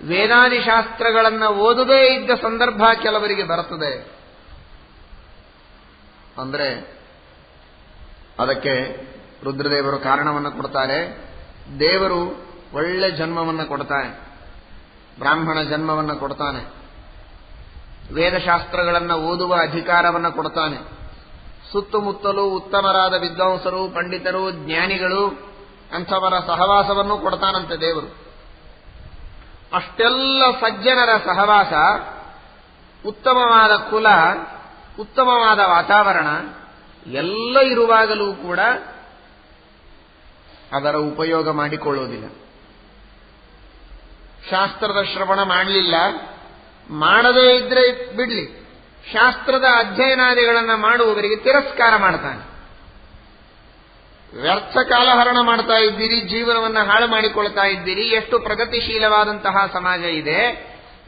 ವೇದಾದಿ ಶಾಸ್ತ್ರಗಳನ್ನು ಓದದೇ ಇದ್ದ ಸಂದರ್ಭ ಕೆಲವರಿಗೆ ಬರುತ್ತದೆ ಅಂದರೆ ಅದಕ್ಕೆ ರುದ್ರದೇವರು ಕಾರಣವನ್ನು ಕೊಡ್ತಾರೆ. ದೇವರು ಒಳ್ಳೆ ಜನ್ಮವನ್ನು ಕೊಡ್ತಾನೆ, ಬ್ರಾಹ್ಮಣ ಜನ್ಮವನ್ನು ಕೊಡ್ತಾನೆ, ವೇದಶಾಸ್ತ್ರಗಳನ್ನು ಓದುವ ಅಧಿಕಾರವನ್ನು ಕೊಡ್ತಾನೆ, ಸುತ್ತಮುತ್ತಲೂ ಉತ್ತಮರಾದ ವಿದ್ವಾಂಸರು, ಪಂಡಿತರು, ಜ್ಞಾನಿಗಳು ಅಂಥವರ ಸಹವಾಸವನ್ನು ಕೊಡ್ತಾನಂತೆ ದೇವರು. ಅಷ್ಟೆಲ್ಲ ಸಜ್ಜನರ ಸಹವಾಸ, ಉತ್ತಮವಾದ ಕುಲ, ಉತ್ತಮವಾದ ವಾತಾವರಣ ಎಲ್ಲ ಇರುವಾಗಲೂ ಕೂಡ ಅದರ ಉಪಯೋಗ ಮಾಡಿಕೊಳ್ಳುವುದಿಲ್ಲ. ಶಾಸ್ತ್ರದ ಶ್ರವಣ ಮಾಡಲಿಲ್ಲ, ಮಾಡದೇ ಇದ್ರೆ ಬಿಡ್ಲಿ, ಶಾಸ್ತ್ರದ ಅಧ್ಯಯನಾದಿಗಳನ್ನು ಮಾಡುವವರಿಗೆ ತಿರಸ್ಕಾರ ಮಾಡ್ತಾನೆ. ವ್ಯರ್ಥ ಕಾಲಹರಣ ಮಾಡ್ತಾ ಇದ್ದೀರಿ, ಜೀವನವನ್ನು ಹಾಳು ಮಾಡಿಕೊಳ್ತಾ ಇದ್ದೀರಿ. ಎಷ್ಟು ಪ್ರಗತಿಶೀಲವಾದಂತಹ ಸಮಾಜ ಇದೆ.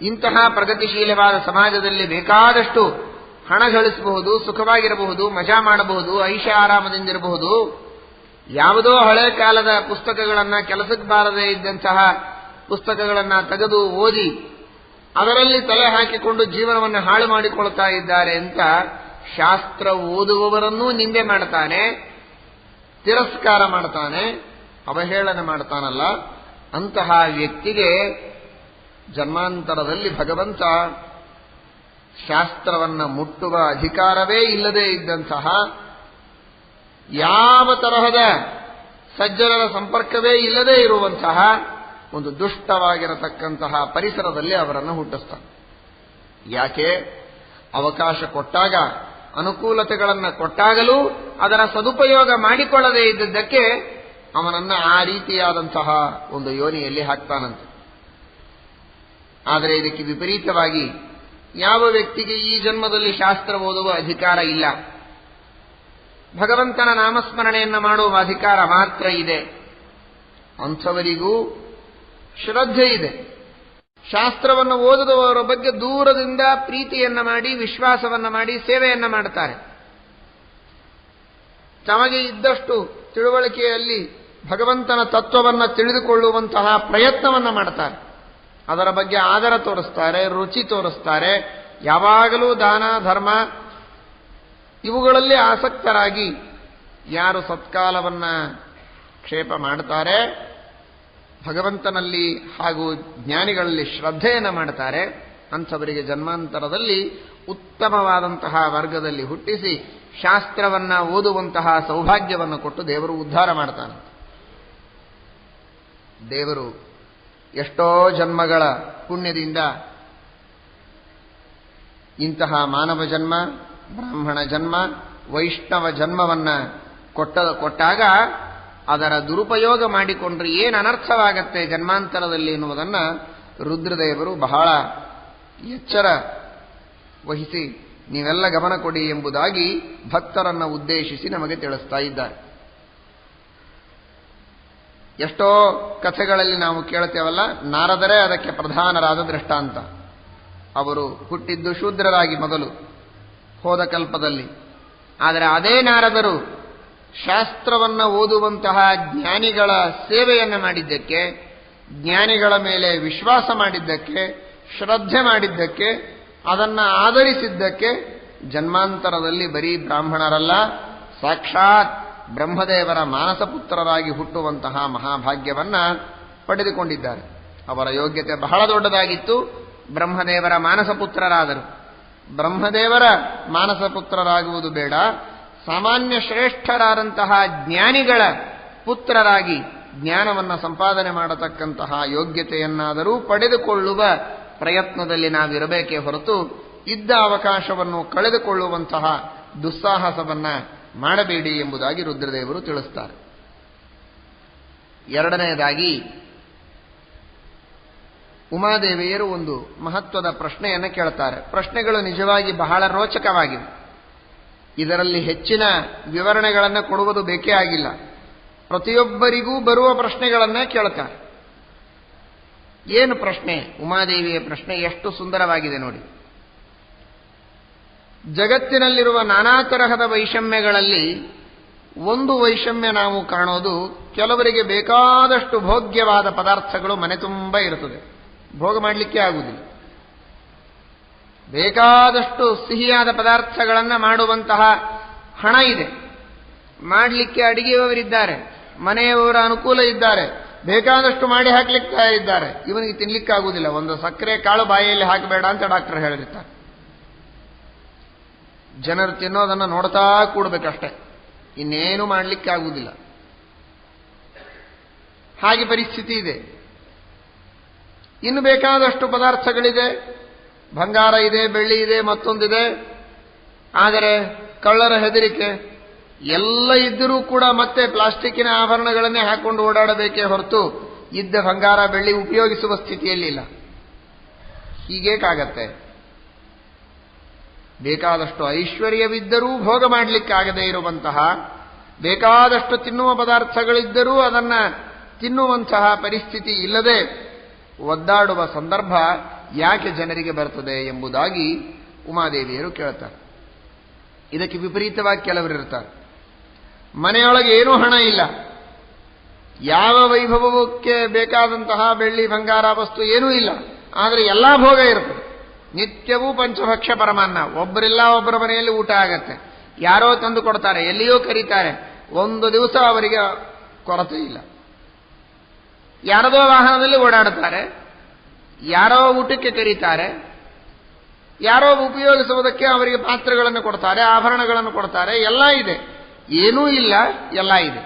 ಇಂತಹ ಪ್ರಗತಿಶೀಲವಾದ ಸಮಾಜದಲ್ಲಿ ಬೇಕಾದಷ್ಟು ಹಣ ಗಳಿಸಬಹುದು, ಸುಖವಾಗಿರಬಹುದು, ಮಜಾ ಮಾಡಬಹುದು, ಐಷ ಆರಾಮದಿಂದಿರಬಹುದು. ಯಾವುದೋ ಹಳೆ ಕಾಲದ ಪುಸ್ತಕಗಳನ್ನು, ಕೆಲಸಕ್ಕೆ ಬಾರದೇ ಇದ್ದಂತಹ ಪುಸ್ತಕಗಳನ್ನು ತೆಗೆದು ಓದಿ ಅದರಲ್ಲಿ ತಲೆ ಹಾಕಿಕೊಂಡು ಜೀವನವನ್ನು ಹಾಳು ಮಾಡಿಕೊಳ್ತಾ ಇದ್ದಾರೆ ಅಂತ ಶಾಸ್ತ್ರ ಓದುವವರನ್ನೂ ನಿಂದೆ ಮಾಡ್ತಾನೆ, ತಿರಸ್ಕಾರ ಮಾಡ್ತಾನೆ, ಅವಹೇಳನ ಮಾಡ್ತಾನಲ್ಲ. ಅಂತಹ ವ್ಯಕ್ತಿಗೆ ಜನ್ಮಾಂತರದಲ್ಲಿ ಭಗವಂತ ಶಾಸ್ತ್ರವನ್ನು ಮುಟ್ಟುವ ಅಧಿಕಾರವೇ ಇಲ್ಲದೇ ಇದ್ದಂತಹ, ಯಾವ ತರಹದ ಸಜ್ಜನರ ಸಂಪರ್ಕವೇ ಇಲ್ಲದೇ ಇರುವಂತಹ ಒಂದು ದುಷ್ಟವಾಗಿರತಕ್ಕಂತಹ ಪರಿಸರದಲ್ಲಿ ಅವರನ್ನು ಹುಟ್ಟಿಸ್ತಾನೆ. ಯಾಕೆ? ಅವಕಾಶ ಕೊಟ್ಟಾಗ, ಅನುಕೂಲತೆಗಳನ್ನು ಕೊಟ್ಟಾಗಲೂ ಅದರ ಸದುಪಯೋಗ ಮಾಡಿಕೊಳ್ಳದೇ ಇದ್ದದ್ದಕ್ಕೆ ಅವನನ್ನು ಆ ರೀತಿಯಾದಂತಹ ಒಂದು ಯೋನಿಯಲ್ಲಿ ಹಾಕ್ತಾನಂತೆ. ಆದರೆ ಇದಕ್ಕೆ ವಿಪರೀತವಾಗಿ ಯಾವ ವ್ಯಕ್ತಿಗೆ ಈ ಜನ್ಮದಲ್ಲಿ ಶಾಸ್ತ್ರ ಓದುವ ಅಧಿಕಾರ ಇಲ್ಲ, ಭಗವಂತನ ನಾಮಸ್ಮರಣೆಯನ್ನು ಮಾಡುವ ಅಧಿಕಾರ ಮಾತ್ರ ಇದೆ, ಅಂಥವರಿಗೂ ಶ್ರದ್ಧೆ ಇದೆ. ಶಾಸ್ತ್ರವನ್ನು ಓದುವವರ ಬಗ್ಗೆ ದೂರದಿಂದ ಪ್ರೀತಿಯನ್ನ ಮಾಡಿ, ವಿಶ್ವಾಸವನ್ನ ಮಾಡಿ, ಸೇವೆಯನ್ನ ಮಾಡುತ್ತಾರೆ. ತಮಗೆ ಇದ್ದಷ್ಟು ತಿಳುವಳಿಕೆಯಲ್ಲಿ ಭಗವಂತನ ತತ್ವವನ್ನು ತಿಳಿದುಕೊಳ್ಳುವಂತಹ ಪ್ರಯತ್ನವನ್ನ ಮಾಡುತ್ತಾರೆ. ಅದರ ಬಗ್ಗೆ ಆದರ ತೋರಿಸ್ತಾರೆ, ರುಚಿ ತೋರಿಸ್ತಾರೆ. ಯಾವಾಗಲೂ ದಾನ, ಧರ್ಮ ಇವುಗಳಲ್ಲಿ ಆಸಕ್ತರಾಗಿ ಯಾರು ಸತ್ಕಾಲವನ್ನ ಕ್ಷೇಪ ಮಾಡುತ್ತಾರೆ, ಭಗವಂತನಲ್ಲಿ ಹಾಗೂ ಜ್ಞಾನಿಗಳಲ್ಲಿ ಶ್ರದ್ಧೆಯನ್ನು ಮಾಡುತ್ತಾರೆ, ಅಂಥವರಿಗೆ ಜನ್ಮಾಂತರದಲ್ಲಿ ಉತ್ತಮವಾದಂತಹ ವರ್ಗದಲ್ಲಿ ಹುಟ್ಟಿಸಿ ಶಾಸ್ತ್ರವನ್ನ ಓದುವಂತಹ ಸೌಭಾಗ್ಯವನ್ನು ಕೊಟ್ಟು ದೇವರು ಉದ್ಧಾರ ಮಾಡ್ತಾನೆ. ದೇವರು ಎಷ್ಟೋ ಜನ್ಮಗಳ ಪುಣ್ಯದಿಂದ ಇಂತಹ ಮಾನವ ಜನ್ಮ, ಬ್ರಾಹ್ಮಣ ಜನ್ಮ, ವೈಷ್ಣವ ಜನ್ಮವನ್ನ ಕೊಟ್ಟಾಗ ಅದರ ದುರುಪಯೋಗ ಮಾಡಿಕೊಂಡ್ರೆ ಏನು ಅನರ್ಥವಾಗತ್ತೆ ಜನ್ಮಾಂತರದಲ್ಲಿ ಎನ್ನುವುದನ್ನು ರುದ್ರದೇವರು ಬಹಳ ಎಚ್ಚರ ವಹಿಸಿ ನೀವೆಲ್ಲ ಗಮನ ಕೊಡಿ ಎಂಬುದಾಗಿ ಭಕ್ತರನ್ನು ಉದ್ದೇಶಿಸಿ ನಮಗೆ ತಿಳಿಸ್ತಾ ಇದ್ದಾರೆ. ಎಷ್ಟೋ ಕಥೆಗಳಲ್ಲಿ ನಾವು ಕೇಳ್ತೇವಲ್ಲ, ನಾರದರೇ ಅದಕ್ಕೆ ಪ್ರಧಾನರಾದ ದೃಷ್ಟಾಂತ. ಅವರು ಹುಟ್ಟಿದ್ದು ಶೂದ್ರರಾಗಿ ಮೊದಲು ಹೋದ ಕಲ್ಪದಲ್ಲಿ. ಆದರೆ ಅದೇ ನಾರದರು ಶಾಸ್ತ್ರವನ್ನ ಓದುವಂತಹ ಜ್ಞಾನಿಗಳ ಸೇವೆಯನ್ನು ಮಾಡಿದ್ದಕ್ಕೆ, ಜ್ಞಾನಿಗಳ ಮೇಲೆ ವಿಶ್ವಾಸ ಮಾಡಿದ್ದಕ್ಕೆ, ಶ್ರದ್ಧೆ ಮಾಡಿದ್ದಕ್ಕೆ, ಅದನ್ನು ಆಧರಿಸಿದ್ದಕ್ಕೆ ಜನ್ಮಾಂತರದಲ್ಲಿ ಬರೀ ಬ್ರಾಹ್ಮಣರಲ್ಲ, ಸಾಕ್ಷಾತ್ ಬ್ರಹ್ಮದೇವರ ಮಾನಸಪುತ್ರರಾಗಿ ಹುಟ್ಟುವಂತಹ ಮಹಾಭಾಗ್ಯವನ್ನ ಪಡೆದುಕೊಂಡಿದ್ದಾರೆ. ಅವರ ಯೋಗ್ಯತೆ ಬಹಳ ದೊಡ್ಡದಾಗಿತ್ತು. ಬ್ರಹ್ಮದೇವರ ಮಾನಸಪುತ್ರರಾದರು. ಬ್ರಹ್ಮದೇವರ ಮಾನಸಪುತ್ರರಾಗುವುದು ಬೇಡ, ಸಾಮಾನ್ಯ ಶ್ರೇಷ್ಠರಾದಂತಹ ಜ್ಞಾನಿಗಳ ಪುತ್ರರಾಗಿ ಜ್ಞಾನವನ್ನು ಸಂಪಾದನೆ ಮಾಡತಕ್ಕಂತಹ ಯೋಗ್ಯತೆಯನ್ನಾದರೂ ಪಡೆದುಕೊಳ್ಳುವ ಪ್ರಯತ್ನದಲ್ಲಿ ನಾವಿರಬೇಕೇ ಹೊರತು ಇದ್ದ ಅವಕಾಶವನ್ನು ಕಳೆದುಕೊಳ್ಳುವಂತಹ ದುಸ್ಸಾಹಸವನ್ನ ಮಾಡಬೇಡಿ ಎಂಬುದಾಗಿ ರುದ್ರದೇವರು ತಿಳಿಸ್ತಾರೆ. ಎರಡನೆಯದಾಗಿ ಉಮಾದೇವಿಯರು ಒಂದು ಮಹತ್ವದ ಪ್ರಶ್ನೆಯನ್ನು ಕೇಳ್ತಾರೆ. ಪ್ರಶ್ನೆಗಳು ನಿಜವಾಗಿ ಬಹಳ ರೋಚಕವಾಗಿವೆ. ಇದರಲ್ಲಿ ಹೆಚ್ಚಿನ ವಿವರಣೆಗಳನ್ನು ಕೊಡುವುದು ಬೇಕೇ ಆಗಿಲ್ಲ. ಪ್ರತಿಯೊಬ್ಬರಿಗೂ ಬರುವ ಪ್ರಶ್ನೆಗಳನ್ನೇ ಕೇಳ್ತಾರೆ. ಏನು ಪ್ರಶ್ನೆ? ಉಮಾದೇವಿಯ ಪ್ರಶ್ನೆ ಎಷ್ಟು ಸುಂದರವಾಗಿದೆ ನೋಡಿ. ಜಗತ್ತಿನಲ್ಲಿರುವ ನಾನಾ ತರಹದ ವೈಷಮ್ಯಗಳಲ್ಲಿ ಒಂದು ವೈಷಮ್ಯ ನಾವು ಕಾಣೋದು, ಕೆಲವರಿಗೆ ಬೇಕಾದಷ್ಟು ಭೋಗ್ಯವಾದ ಪದಾರ್ಥಗಳು ಮನೆ ತುಂಬ ಇರುತ್ತದೆ, ಭೋಗ ಮಾಡಲಿಕ್ಕೆ ಆಗುವುದಿಲ್ಲ. ಬೇಕಾದಷ್ಟು ಸಿಹಿಯಾದ ಪದಾರ್ಥಗಳನ್ನು ಮಾಡುವಂತಹ ಹಣ ಇದೆ, ಮಾಡಲಿಕ್ಕೆ ಅಡಿಗೆಯವರಿದ್ದಾರೆ, ಮನೆಯವರ ಅನುಕೂಲ ಇದ್ದಾರೆ, ಬೇಕಾದಷ್ಟು ಮಾಡಿ ಹಾಕ್ಲಿಕ್ಕೆ ಇದ್ದಾರೆ. ಇವನಿಗೆ ತಿನ್ಲಿಕ್ಕಾಗುವುದಿಲ್ಲ. ಒಂದು ಸಕ್ಕರೆ ಕಾಳು ಬಾಯಿಯಲ್ಲಿ ಹಾಕಬೇಡ ಅಂತ ಡಾಕ್ಟರ್ ಹೇಳಿರ್ತಾರೆ. ಜನರು ತಿನ್ನೋದನ್ನು ನೋಡ್ತಾ ಕೂಡಬೇಕಷ್ಟೆ, ಇನ್ನೇನು ಮಾಡಲಿಕ್ಕೆ ಆಗುವುದಿಲ್ಲ. ಹಾಗೆ ಪರಿಸ್ಥಿತಿ ಇದೆ. ಇನ್ನು ಬೇಕಾದಷ್ಟು ಪದಾರ್ಥಗಳಿದೆ, ಬಂಗಾರ ಇದೆ, ಬೆಳ್ಳಿ ಇದೆ, ಮತ್ತೊಂದಿದೆ. ಆದರೆ ಕಳ್ಳರ ಹೆದರಿಕೆ ಎಲ್ಲ ಇದ್ದರೂ ಕೂಡ ಮತ್ತೆ ಪ್ಲಾಸ್ಟಿಕ್ಕಿನ ಆಭರಣಗಳನ್ನೇ ಹಾಕೊಂಡು ಓಡಾಡಬೇಕೇ ಹೊರತು ಇದ್ದ ಬಂಗಾರ ಬೆಳ್ಳಿ ಉಪಯೋಗಿಸುವ ಸ್ಥಿತಿಯಲ್ಲಿಲ್ಲ. ಹೀಗೇಕಾಗತ್ತೆ? ಬೇಕಾದಷ್ಟು ಐಶ್ವರ್ಯವಿದ್ದರೂ ಭೋಗ ಮಾಡಲಿಕ್ಕಾಗದೇ ಇರುವಂತಹ, ಬೇಕಾದಷ್ಟು ತಿನ್ನುವ ಪದಾರ್ಥಗಳಿದ್ದರೂ ಅದನ್ನು ತಿನ್ನುವಂತಹ ಪರಿಸ್ಥಿತಿ ಇಲ್ಲದೆ ಒದ್ದಾಡುವ ಸಂದರ್ಭ ಯಾಕೆ ಜನರಿಗೆ ಬರ್ತದೆ ಎಂಬುದಾಗಿ ಉಮಾದೇವಿಯರು ಕೇಳ್ತಾರೆ. ಇದಕ್ಕೆ ವಿಪರೀತವಾಗಿ ಕೆಲವರಿರ್ತಾರೆ. ಮನೆಯೊಳಗೆ ಏನೂ ಹಣ ಇಲ್ಲ, ಯಾವ ವೈಭವಕ್ಕೆ ಬೇಕಾದಂತಹ ಬೆಳ್ಳಿ ಬಂಗಾರ ವಸ್ತು ಏನೂ ಇಲ್ಲ, ಆದರೆ ಎಲ್ಲಾ ಭೋಗ ಇರ್ತದೆ. ನಿತ್ಯವೂ ಪಂಚಭಕ್ಷ ಪರಮಾನ್ನ, ಒಬ್ಬರಿಲ್ಲ ಒಬ್ಬರ ಮನೆಯಲ್ಲಿ ಊಟ ಆಗತ್ತೆ, ಯಾರೋ ತಂದು ಕೊಡ್ತಾರೆ, ಎಲ್ಲಿಯೋ ಕರೀತಾರೆ, ಒಂದು ದಿವಸ ಅವರಿಗೆ ಕೊರತೆ ಇಲ್ಲ. ಯಾರದೋ ವಾಹನದಲ್ಲಿ ಓಡಾಡುತ್ತಾರೆ, ಯಾರೋ ಊಟಕ್ಕೆ ಕರೀತಾರೆ, ಯಾರೋ ಉಪಯೋಗಿಸುವುದಕ್ಕೆ ಅವರಿಗೆ ಪಾತ್ರೆಗಳನ್ನು ಕೊಡ್ತಾರೆ, ಆಭರಣಗಳನ್ನು ಕೊಡ್ತಾರೆ, ಎಲ್ಲ ಇದೆ. ಏನೂ ಇಲ್ಲ, ಎಲ್ಲ ಇದೆ.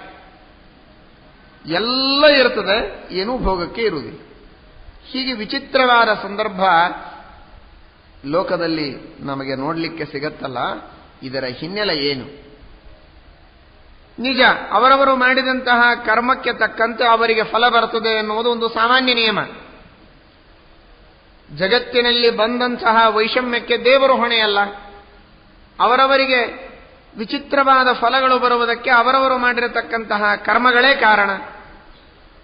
ಎಲ್ಲ ಇರ್ತದೆ, ಏನೂ ಭೋಗಕ್ಕೆ ಇರುವುದಿಲ್ಲ. ಹೀಗೆ ವಿಚಿತ್ರವಾದ ಸಂದರ್ಭ ಲೋಕದಲ್ಲಿ ನಮಗೆ ನೋಡಲಿಕ್ಕೆ ಸಿಗತ್ತಲ್ಲ. ಇದರ ಹಿನ್ನೆಲೆ ಏನು? ನಿಜ, ಅವರವರು ಮಾಡಿದಂತಹ ಕರ್ಮಕ್ಕೆ ತಕ್ಕಂತೆ ಅವರಿಗೆ ಫಲ ಬರ್ತದೆ ಎನ್ನುವುದು ಒಂದು ಸಾಮಾನ್ಯ ನಿಯಮ. ಜಗತ್ತಿನಲ್ಲಿ ಬಂದಂತಹ ವೈಷಮ್ಯಕ್ಕೆ ದೇವರು ಹೊಣೆಯಲ್ಲ. ಅವರವರಿಗೆ ವಿಚಿತ್ರವಾದ ಫಲಗಳು ಬರುವುದಕ್ಕೆ ಅವರವರು ಮಾಡಿರತಕ್ಕಂತಹ ಕರ್ಮಗಳೇ ಕಾರಣ.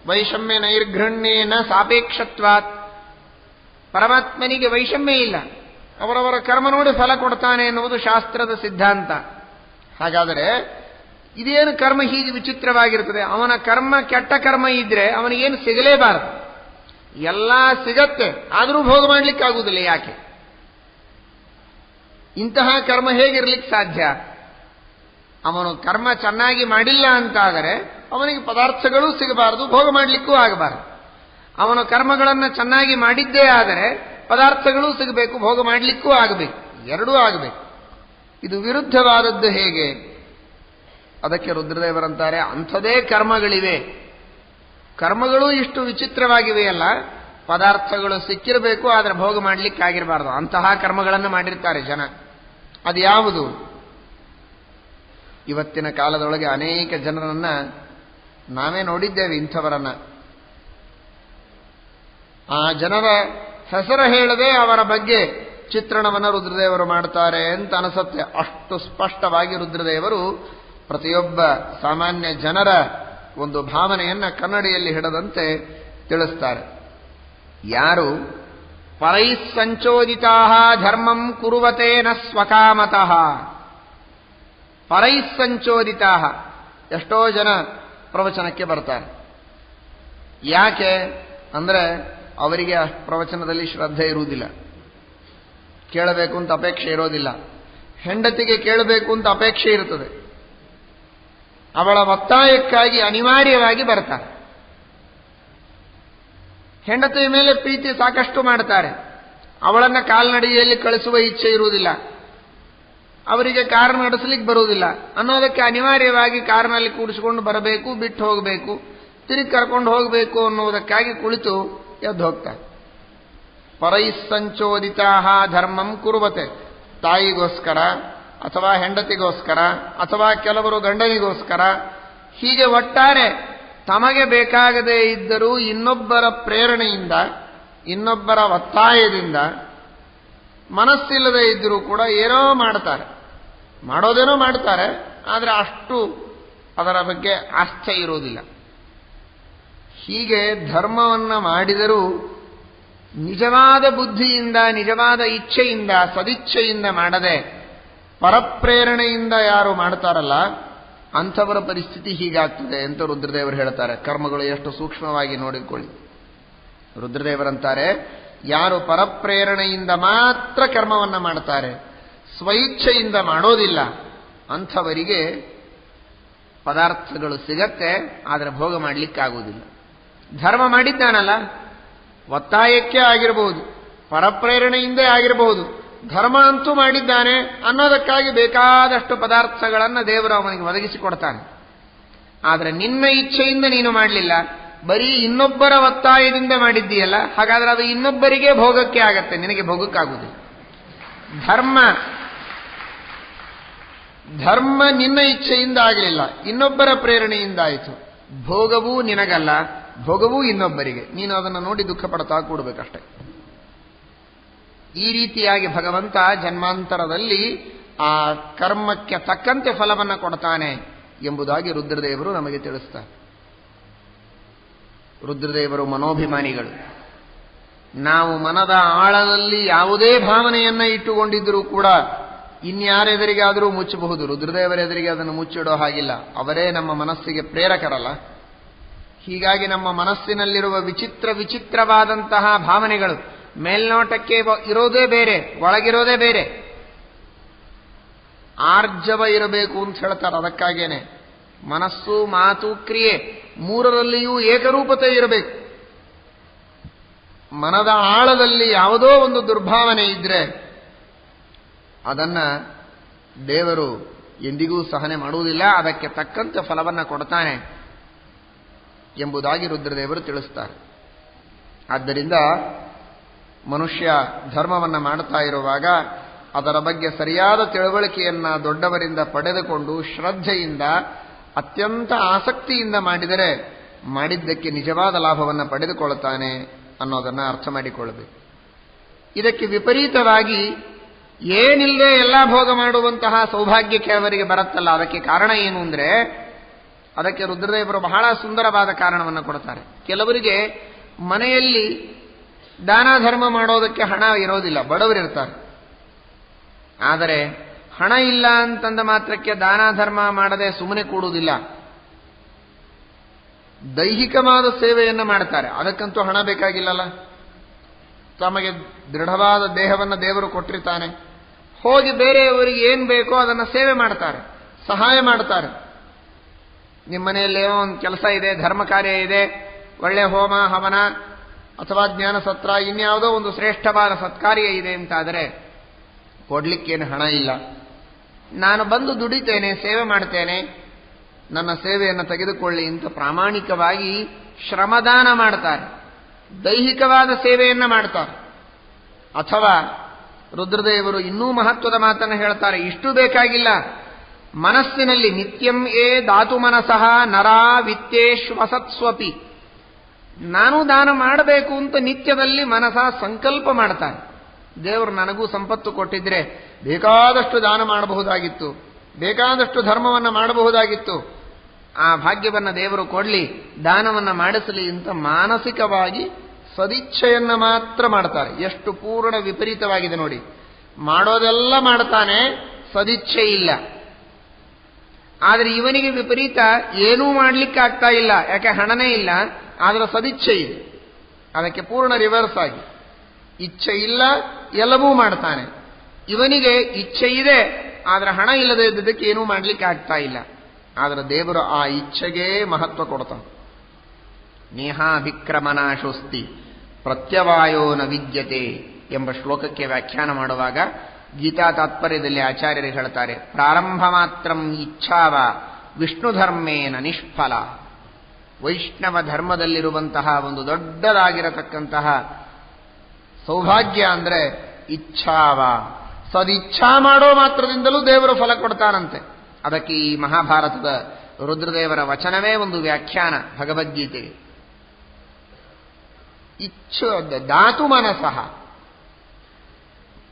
ವೈಷಮ್ಯ ನೈರ್ಘೃಣ್ಯೇನ ಸಾಪೇಕ್ಷತ್ವಾತ್. ಪರಮಾತ್ಮನಿಗೆ ವೈಷಮ್ಯ ಇಲ್ಲ, ಅವರವರ ಕರ್ಮ ನೋಡಿ ಫಲ ಕೊಡ್ತಾನೆ ಎನ್ನುವುದು ಶಾಸ್ತ್ರದ ಸಿದ್ಧಾಂತ. ಹಾಗಾದರೆ ಇದೇನು ಕರ್ಮ ಹೀಗೆ ವಿಚಿತ್ರವಾಗಿರ್ತದೆ? ಅವನ ಕರ್ಮ ಕೆಟ್ಟ ಕರ್ಮ ಇದ್ರೆ ಅವನಿಗೇನು ಸಿಗಲೇಬಾರದು, ಎಲ್ಲ ಸಿಗತ್ತೆ, ಆದರೂ ಭೋಗ ಮಾಡಲಿಕ್ಕಾಗುವುದಿಲ್ಲ. ಯಾಕೆ? ಇಂತಹ ಕರ್ಮ ಹೇಗಿರ್ಲಿಕ್ಕೆ ಸಾಧ್ಯ? ಅವನು ಕರ್ಮ ಚೆನ್ನಾಗಿ ಮಾಡಿಲ್ಲ ಅಂತಾದರೆ ಅವನಿಗೆ ಪದಾರ್ಥಗಳೂ ಸಿಗಬಾರದು, ಭೋಗ ಮಾಡಲಿಕ್ಕೂ ಆಗಬಾರದು. ಅವನ ಕರ್ಮಗಳನ್ನು ಚೆನ್ನಾಗಿ ಮಾಡಿದ್ದೇ ಆದರೆ ಪದಾರ್ಥಗಳೂ ಸಿಗಬೇಕು, ಭೋಗ ಮಾಡಲಿಕ್ಕೂ ಆಗಬೇಕು, ಎರಡೂ ಆಗಬೇಕು. ಇದು ವಿರುದ್ಧವಾದದ್ದು ಹೇಗೆ? ಅದಕ್ಕೆ ರುದ್ರದೇವರಂತಾರೆ, ಅಂಥದೇ ಕರ್ಮಗಳಿವೆ. ಕರ್ಮಗಳು ಇಷ್ಟು ವಿಚಿತ್ರವಾಗಿವೆಯಲ್ಲ, ಪದಾರ್ಥಗಳು ಸಿಕ್ಕಿರಬೇಕು, ಆದರೆ ಭೋಗ ಮಾಡಲಿಕ್ಕಾಗಿರಬಾರ್ದು. ಅಂತಹ ಕರ್ಮಗಳನ್ನು ಮಾಡಿರ್ತಾರೆ ಜನ. ಅದು ಯಾವುದು? ಇವತ್ತಿನ ಕಾಲದೊಳಗೆ ಅನೇಕ ಜನರನ್ನ ನಾವೇ ನೋಡಿದ್ದೇವೆ. ಇಂಥವರನ್ನ, ಆ ಜನರ ಹೆಸರು ಹೇಳದೆ ಅವರ ಬಗ್ಗೆ ಚಿತ್ರಣವನ್ನು ರುದ್ರದೇವರು ಮಾಡ್ತಾರೆ ಅಂತ ಅನಿಸುತ್ತೆ. ಅಷ್ಟು ಸ್ಪಷ್ಟವಾಗಿ ರುದ್ರದೇವರು ಪ್ರತಿಯೊಬ್ಬ ಸಾಮಾನ್ಯ ಜನರ ಒಂದು ಭಾವನೆಯನ್ನ ಕನ್ನಡಿಯಲ್ಲಿ ಹಿಡದಂತೆ ತಿಳಿಸ್ತಾರೆ. ಯಾರು ಪರೈಸ್ಸಂಚೋದಿತಾ ಧರ್ಮಂ ಕುರುವತೆ ನ ಸ್ವಕಾಮತಃ. ಪರೈಸ್ಸಂಚೋದಿತಾ, ಎಷ್ಟೋ ಜನ ಪ್ರವಚನಕ್ಕೆ ಬರ್ತಾರೆ. ಯಾಕೆ ಅಂದ್ರೆ ಅವರಿಗೆ ಪ್ರವಚನದಲ್ಲಿ ಶ್ರದ್ಧೆ ಇರುವುದಿಲ್ಲ, ಕೇಳಬೇಕು ಅಂತ ಅಪೇಕ್ಷೆ ಇರೋದಿಲ್ಲ. ಹೆಂಡತಿಗೆ ಕೇಳಬೇಕು ಅಂತ ಅಪೇಕ್ಷೆ ಇರುತ್ತದೆ, ಅವಳ ಒತ್ತಾಯಕ್ಕಾಗಿ ಅನಿವಾರ್ಯವಾಗಿ ಬರ್ತಾರೆ. ಹೆಂಡತಿಯ ಮೇಲೆ ಪ್ರೀತಿ ಸಾಕಷ್ಟು ಮಾಡ್ತಾರೆ, ಅವಳನ್ನ ಕಾಲ್ನಡಿಗೆಯಲ್ಲಿ ಕಳಿಸುವ ಇಚ್ಛೆ ಇರುವುದಿಲ್ಲ, ಅವರಿಗೆ ಕಾರ್ ನಡೆಸಲಿಕ್ಕೆ ಬರುವುದಿಲ್ಲ ಅನ್ನೋದಕ್ಕೆ ಅನಿವಾರ್ಯವಾಗಿ ಕಾರ್ನಲ್ಲಿ ಕೂಡಿಸಿಕೊಂಡು ಬರಬೇಕು, ಬಿಟ್ಟು ಹೋಗಬೇಕು, ತಿರುಗಿ ಕರ್ಕೊಂಡು ಹೋಗಬೇಕು ಅನ್ನುವುದಕ್ಕಾಗಿ ಕುಳಿತು ಎದ್ದು ಹೋಗ್ತಾರೆ. ಪರೈಸ್ಸಂಚೋದಿತಾ ಧರ್ಮಂ ಕುರುವತೆ, ತಾಯಿಗೋಸ್ಕರ ಅಥವಾ ಹೆಂಡತಿಗೋಸ್ಕರ ಅಥವಾ ಕೆಲವರು ಗಂಡನಿಗೋಸ್ಕರ, ಹೀಗೆ ಒಟ್ಟಾರೆ ತಮಗೆ ಬೇಕಾಗದೇ ಇದ್ದರೂ ಇನ್ನೊಬ್ಬರ ಪ್ರೇರಣೆಯಿಂದ, ಇನ್ನೊಬ್ಬರ ಒತ್ತಾಯದಿಂದ, ಮನಸ್ಸಿಲ್ಲದೆ ಇದ್ದರೂ ಕೂಡ ಏನೋ ಮಾಡ್ತಾರೆ, ಮಾಡೋದೇನೋ ಮಾಡ್ತಾರೆ, ಆದರೆ ಅಷ್ಟು ಅದರ ಬಗ್ಗೆ ಆಸ್ಥೆ ಇರುವುದಿಲ್ಲ. ಹೀಗೆ ಧರ್ಮವನ್ನ ಮಾಡಿದರೂ ನಿಜವಾದ ಬುದ್ಧಿಯಿಂದ, ನಿಜವಾದ ಇಚ್ಛೆಯಿಂದ, ಸದಿಚ್ಛೆಯಿಂದ ಮಾಡದೆ ಪರಪ್ರೇರಣೆಯಿಂದ ಯಾರು ಮಾಡ್ತಾರಲ್ಲ ಅಂಥವರ ಪರಿಸ್ಥಿತಿ ಹೀಗಾಗ್ತದೆ ಅಂತ ರುದ್ರದೇವರು ಹೇಳ್ತಾರೆ. ಕರ್ಮಗಳು ಎಷ್ಟು ಸೂಕ್ಷ್ಮವಾಗಿ ನೋಡಿಕೊಳ್ಳಿ. ರುದ್ರದೇವರಂತಾರೆ, ಯಾರು ಪರಪ್ರೇರಣೆಯಿಂದ ಮಾತ್ರ ಕರ್ಮವನ್ನ ಮಾಡ್ತಾರೆ, ಸ್ವಇಚ್ಛೆಯಿಂದ ಮಾಡೋದಿಲ್ಲ, ಅಂಥವರಿಗೆ ಪದಾರ್ಥಗಳು ಸಿಗತ್ತೆ, ಆದರೆ ಭೋಗ ಮಾಡಲಿಕ್ಕಾಗುವುದಿಲ್ಲ. ಧರ್ಮ ಮಾಡಿದ್ದಾನಲ್ಲ, ಒತ್ತಾಯಕ್ಕೆ ಆಗಿರಬಹುದು, ಪರಪ್ರೇರಣೆಯಿಂದೇ ಆಗಿರಬಹುದು, ಧರ್ಮ ಅಂತೂ ಮಾಡಿದ್ದಾನೆ ಅನ್ನೋದಕ್ಕಾಗಿ ಬೇಕಾದಷ್ಟು ಪದಾರ್ಥಗಳನ್ನು ದೇವರು ಅವನಿಗೆ ಒದಗಿಸಿಕೊಡ್ತಾನೆ. ಆದರೆ ನಿನ್ನ ಇಚ್ಛೆಯಿಂದ ನೀನು ಮಾಡಲಿಲ್ಲ, ಬರೀ ಇನ್ನೊಬ್ಬರ ಒತ್ತಾಯದಿಂದ ಮಾಡಿದ್ದೀಯಲ್ಲ, ಹಾಗಾದ್ರೆ ಅದು ಇನ್ನೊಬ್ಬರಿಗೆ ಭೋಗಕ್ಕೆ ಆಗತ್ತೆ, ನಿನಗೆ ಭೋಗಕ್ಕಾಗುವುದಿಲ್ಲ. ಧರ್ಮ ನಿನ್ನ ಇಚ್ಛೆಯಿಂದ ಆಗಲಿಲ್ಲ, ಇನ್ನೊಬ್ಬರ ಪ್ರೇರಣೆಯಿಂದ ಆಯಿತು. ಭೋಗವೂ ನಿನಗಲ್ಲ, ಭೋಗವೂ ಇನ್ನೊಬ್ಬರಿಗೆ. ನೀನು ಅದನ್ನು ನೋಡಿ ದುಃಖ ಪಡ್ತಾ ಕೂಡಬೇಕಷ್ಟೆ. ಈ ರೀತಿಯಾಗಿ ಭಗವಂತ ಜನ್ಮಾಂತರದಲ್ಲಿ ಆ ಕರ್ಮಕ್ಕೆ ತಕ್ಕಂತೆ ಫಲವನ್ನು ಕೊಡ್ತಾನೆ ಎಂಬುದಾಗಿ ರುದ್ರದೇವರು ನಮಗೆ ತಿಳಿಸ್ತಾರೆ. ರುದ್ರದೇವರು ಮನೋಭಿಮಾನಿಗಳು. ನಾವು ಮನದ ಆಳದಲ್ಲಿ ಯಾವುದೇ ಭಾವನೆಯನ್ನ ಇಟ್ಟುಕೊಂಡಿದ್ದರೂ ಕೂಡ ಇನ್ಯಾರೆದುರಿಗಾದರೂ ಮುಚ್ಚಬಹುದು, ರುದ್ರದೇವರೆದುರಿಗೆ ಅದನ್ನು ಮುಚ್ಚಿಡೋ ಹಾಗಿಲ್ಲ. ಅವರೇ ನಮ್ಮ ಮನಸ್ಸಿಗೆ ಪ್ರೇರಕರಲ್ಲ. ಹೀಗಾಗಿ ನಮ್ಮ ಮನಸ್ಸಿನಲ್ಲಿರುವ ವಿಚಿತ್ರವಾದಂತಹ ಭಾವನೆಗಳು ಮೇಲ್ನೋಟಕ್ಕೆ ಇರೋದೇ ಬೇರೆ, ಒಳಗಿರೋದೇ ಬೇರೆ. ಆರ್ಜವ ಇರಬೇಕು ಅಂತ ಹೇಳ್ತಾರೆ. ಅದಕ್ಕಾಗೇನೆ ಮನಸ್ಸು, ಮಾತು, ಕ್ರಿಯೆ ಮೂರರಲ್ಲಿಯೂ ಏಕರೂಪತೆ ಇರಬೇಕು. ಮನದ ಆಳದಲ್ಲಿ ಯಾವುದೋ ಒಂದು ದುರ್ಭಾವನೆ ಇದ್ರೆ ಅದನ್ನ ದೇವರು ಎಂದಿಗೂ ಸಹನೆ ಮಾಡುವುದಿಲ್ಲ, ಅದಕ್ಕೆ ತಕ್ಕಂತೆ ಫಲವನ್ನ ಕೊಡ್ತಾನೆ ಎಂಬುದಾಗಿ ರುದ್ರದೇವರು ತಿಳಿಸ್ತಾರೆ. ಆದ್ದರಿಂದ ಮನುಷ್ಯ ಧರ್ಮವನ್ನು ಮಾಡುತ್ತಾ ಇರುವಾಗ ಅದರ ಬಗ್ಗೆ ಸರಿಯಾದ ತಿಳುವಳಿಕೆಯನ್ನ ದೊಡ್ಡವರಿಂದ ಪಡೆದುಕೊಂಡು ಶ್ರದ್ಧೆಯಿಂದ, ಅತ್ಯಂತ ಆಸಕ್ತಿಯಿಂದ ಮಾಡಿದರೆ ಮಾಡಿದ್ದಕ್ಕೆ ನಿಜವಾದ ಲಾಭವನ್ನು ಪಡೆದುಕೊಳ್ಳುತ್ತಾನೆ ಅನ್ನೋದನ್ನ ಅರ್ಥ ಮಾಡಿಕೊಳ್ಳಬೇಕು. ಇದಕ್ಕೆ ವಿಪರೀತವಾಗಿ ಏನಿಲ್ಲದೆ ಎಲ್ಲ ಭೋಗ ಮಾಡುವಂತಹ ಸೌಭಾಗ್ಯ ಕೆಲವರಿಗೆ ಬರುತ್ತಲ್ಲ, ಅದಕ್ಕೆ ಕಾರಣ ಏನು ಅಂದ್ರೆ, ಅದಕ್ಕೆ ರುದ್ರದೇವರು ಬಹಳ ಸುಂದರವಾದ ಕಾರಣವನ್ನು ಕೊಡ್ತಾರೆ. ಕೆಲವರಿಗೆ ಮನೆಯಲ್ಲಿ ದಾನ ಧರ್ಮ ಮಾಡೋದಕ್ಕೆ ಹಣ ಇರೋದಿಲ್ಲ, ಬಡವರಿರ್ತಾರೆ. ಆದರೆ ಹಣ ಇಲ್ಲ ಅಂತಂದ ಮಾತ್ರಕ್ಕೆ ದಾನ ಧರ್ಮ ಮಾಡದೆ ಸುಮ್ಮನೆ ಕೂಡುವುದಿಲ್ಲ, ದೈಹಿಕವಾದ ಸೇವೆಯನ್ನು ಮಾಡ್ತಾರೆ. ಅದಕ್ಕಂತೂ ಹಣ ಬೇಕಾಗಿಲ್ಲಲ್ಲ. ತಮಗೆ ದೃಢವಾದ ದೇಹವನ್ನು ದೇವರು ಕೊಟ್ಟಿರ್ತಾನೆ, ಹೋಗಿ ಬೇರೆಯವರಿಗೆ ಏನ್ ಬೇಕೋ ಅದನ್ನು ಸೇವೆ ಮಾಡ್ತಾರೆ, ಸಹಾಯ ಮಾಡ್ತಾರೆ. ನಿಮ್ಮ ಮನೆಯಲ್ಲಿ ಏನೋ ಒಂದು ಕೆಲಸ ಇದೆ, ಧರ್ಮ ಕಾರ್ಯ ಇದೆ, ಒಳ್ಳೆ ಹೋಮ ಹವನ ಅಥವಾ ಜ್ಞಾನ ಸತ್ರ, ಇನ್ಯಾವುದೋ ಒಂದು ಶ್ರೇಷ್ಠವಾದ ಸತ್ಕಾರ್ಯ ಇದೆ ಅಂತಾದರೆ ಕೊಡ್ಲಿಕ್ಕೇನು ಹಣ ಇಲ್ಲ, ನಾನು ಬಂದು ದುಡಿತೇನೆ, ಸೇವೆ ಮಾಡ್ತೇನೆ, ನನ್ನ ಸೇವೆಯನ್ನು ತೆಗೆದುಕೊಳ್ಳಿ ಅಂತ ಪ್ರಾಮಾಣಿಕವಾಗಿ ಶ್ರಮದಾನ ಮಾಡ್ತಾರೆ, ದೈಹಿಕವಾದ ಸೇವೆಯನ್ನು ಮಾಡ್ತಾರೆ. ಅಥವಾ ರುದ್ರದೇವರು ಇನ್ನೂ ಮಹತ್ವದ ಮಾತನ್ನು ಹೇಳ್ತಾರೆ, ಇಷ್ಟು ಬೇಕಾಗಿಲ್ಲ, ಮನಸ್ಸಿನಲ್ಲಿ ನಿತ್ಯಂ ಏ ಧಾತು ಮನಸಃ ನರಾ ವಿತ್ತೇಶ್ವಸತ್ಸ್ವಪಿ, ನಾನು ದಾನ ಮಾಡಬೇಕು ಅಂತ ನಿತ್ಯದಲ್ಲಿ ಮನಸ ಸಂಕಲ್ಪ ಮಾಡ್ತಾರೆ. ದೇವರು ನನಗೂ ಸಂಪತ್ತು ಕೊಟ್ಟಿದ್ರೆ ಬೇಕಾದಷ್ಟು ದಾನ ಮಾಡಬಹುದಾಗಿತ್ತು, ಬೇಕಾದಷ್ಟು ಧರ್ಮವನ್ನು ಮಾಡಬಹುದಾಗಿತ್ತು, ಆ ಭಾಗ್ಯವನ್ನು ದೇವರು ಕೊಡಲಿ, ದಾನವನ್ನು ಮಾಡಿಸಲಿ ಅಂತ ಮಾನಸಿಕವಾಗಿ ಸದಿಚ್ಛೆಯನ್ನ ಮಾತ್ರ ಮಾಡ್ತಾರೆ. ಎಷ್ಟು ಪೂರ್ಣ ವಿಪರೀತವಾಗಿದೆ ನೋಡಿ. ಮಾಡೋದೆಲ್ಲ ಮಾಡ್ತಾನೆ, ಸದಿಚ್ಛೆ ಇಲ್ಲ. ಆದರೆ ಇವನಿಗೆ ವಿಪರೀತ, ಏನೂ ಮಾಡಲಿಕ್ಕೆ ಆಗ್ತಾ ಇಲ್ಲ, ಯಾಕೆ ಹಣನೇ ಇಲ್ಲ, ಆದರೆ ಸದಿಚ್ಛೆ ಇದೆ. ಅದಕ್ಕೆ ಪೂರ್ಣ ರಿವರ್ಸ್ ಆಗಿ ಇಚ್ಛೆ ಇಲ್ಲ, ಎಲ್ಲವೂ ಮಾಡ್ತಾನೆ. ಇವನಿಗೆ ಇಚ್ಛೆ ಇದೆ, ಆದರೆ ಹಣ ಇಲ್ಲದೆ ಇದ್ದದಕ್ಕೆ ಏನೂ ಮಾಡಲಿಕ್ಕೆ ಆಗ್ತಾ ಇಲ್ಲ. ಆದರೆ ದೇವರು ಆ ಇಚ್ಛೆಗೆ ಮಹತ್ವ ಕೊಡ್ತಾನೆ. ನೇಹಾಭಿಕ್ರಮನಾಶೋಸ್ತಿ ಪ್ರತ್ಯವಾಯೋ ನ ವಿದ್ಯತೆ ಎಂಬ ಶ್ಲೋಕಕ್ಕೆ ವ್ಯಾಖ್ಯಾನ ಮಾಡುವಾಗ ಗೀತಾ ತಾತ್ಪರ್ಯದಲ್ಲಿ ಆಚಾರ್ಯರು ಹೇಳ್ತಾರೆ, ಪ್ರಾರಂಭ ಮಾತ್ರಂ ಇಚ್ಛಾವ ವಿಷ್ಣು ಧರ್ಮೇನ ನಿಷ್ಫಲ. ವೈಷ್ಣವ ಧರ್ಮದಲ್ಲಿರುವಂತಹ ಒಂದು ದೊಡ್ಡದಾಗಿರತಕ್ಕಂತಹ ಸೌಭಾಗ್ಯ ಅಂದರೆ ಇಚ್ಛಾವ. ಸದಿಚ್ಛಾ ಮಾಡೋ ಮಾತ್ರದಿಂದಲೂ ದೇವರು ಫಲ ಕೊಡ್ತಾನಂತೆ. ಅದಕ್ಕೆ ಈ ಮಹಾಭಾರತದ ರುದ್ರದೇವರ ವಚನವೇ ಒಂದು ವ್ಯಾಖ್ಯಾನ ಭಗವದ್ಗೀತೆಗೆ. ಧಾತು ಮನಸಃ,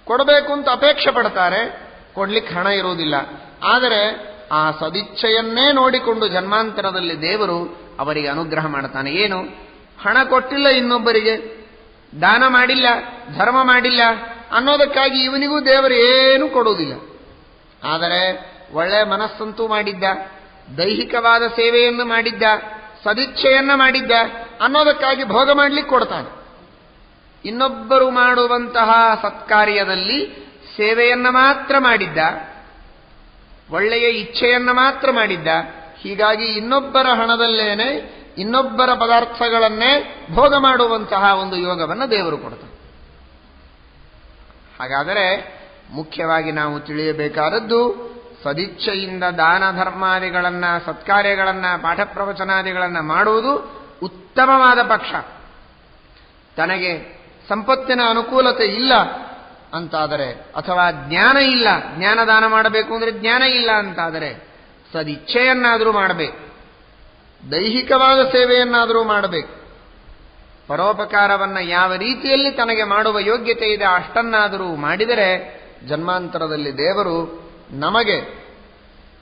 ಕೊಡಬೇಕು ಅಂತ ಅಪೇಕ್ಷೆ ಪಡ್ತಾರೆ, ಕೊಡ್ಲಿಕ್ಕೆ ಹಣ ಇರುವುದಿಲ್ಲ. ಆದರೆ ಆ ಸದಿಚ್ಛೆಯನ್ನೇ ನೋಡಿಕೊಂಡು ಜನ್ಮಾಂತರದಲ್ಲಿ ದೇವರು ಅವರಿಗೆ ಅನುಗ್ರಹ ಮಾಡ್ತಾನೆ. ಏನು, ಹಣ ಕೊಟ್ಟಿಲ್ಲ, ಇನ್ನೊಬ್ಬರಿಗೆ ದಾನ ಮಾಡಿಲ್ಲ, ಧರ್ಮ ಮಾಡಿಲ್ಲ ಅನ್ನೋದಕ್ಕಾಗಿ ಇವನಿಗೂ ದೇವರು ಏನೂ ಕೊಡುವುದಿಲ್ಲ. ಆದರೆ ಒಳ್ಳೆ ಮನಸ್ಸಂತೂ ಮಾಡಿದ್ದ, ದೈಹಿಕವಾದ ಸೇವೆಯನ್ನು ಮಾಡಿದ್ದ, ಸದಿಚ್ಛೆಯನ್ನ ಮಾಡಿದ್ದ ಅನ್ನೋದಕ್ಕಾಗಿ ಭೋಗ ಮಾಡಲಿಕ್ಕೆ ಕೊಡ್ತಾನೆ. ಇನ್ನೊಬ್ಬರು ಮಾಡುವಂತಹ ಸತ್ಕಾರ್ಯದಲ್ಲಿ ಸೇವೆಯನ್ನ ಮಾತ್ರ ಮಾಡಿದ್ದ, ಒಳ್ಳೆಯ ಇಚ್ಛೆಯನ್ನ ಮಾತ್ರ ಮಾಡಿದ್ದ. ಹೀಗಾಗಿ ಇನ್ನೊಬ್ಬರ ಹಣದಲ್ಲೇನೆ ಇನ್ನೊಬ್ಬರ ಪದಾರ್ಥಗಳನ್ನೇ ಭೋಗ ಮಾಡುವಂತಹ ಒಂದು ಯೋಗವನ್ನು ದೇವರು ಕೊಡ್ತಾನೆ. ಹಾಗಾದರೆ ಮುಖ್ಯವಾಗಿ ನಾವು ತಿಳಿಯಬೇಕಾದದ್ದು, ಸದಿಚ್ಛೆಯಿಂದ ದಾನ ಧರ್ಮಾದಿಗಳನ್ನ, ಸತ್ಕಾರ್ಯಗಳನ್ನ, ಪಾಠ ಪ್ರವಚನಾದಿಗಳನ್ನ ಮಾಡುವುದು ಉತ್ತಮವಾದ ಪಕ್ಷ. ತನಗೆ ಸಂಪತ್ತಿನ ಅನುಕೂಲತೆ ಇಲ್ಲ ಅಂತಾದರೆ, ಅಥವಾ ಜ್ಞಾನ ಇಲ್ಲ, ಜ್ಞಾನದಾನ ಮಾಡಬೇಕು ಅಂದರೆ ಜ್ಞಾನ ಇಲ್ಲ ಅಂತಾದರೆ ಸದಿಚ್ಛೆಯನ್ನಾದರೂ ಮಾಡಬೇಕು, ದೈಹಿಕವಾದ ಸೇವೆಯನ್ನಾದರೂ ಮಾಡಬೇಕು. ಪರೋಪಕಾರವನ್ನು ಯಾವ ರೀತಿಯಲ್ಲಿ ತನಗೆ ಮಾಡುವ ಯೋಗ್ಯತೆ ಇದೆ ಅಷ್ಟನ್ನಾದರೂ ಮಾಡಿದರೆ ಜನ್ಮಾಂತರದಲ್ಲಿ ದೇವರು ನಮಗೆ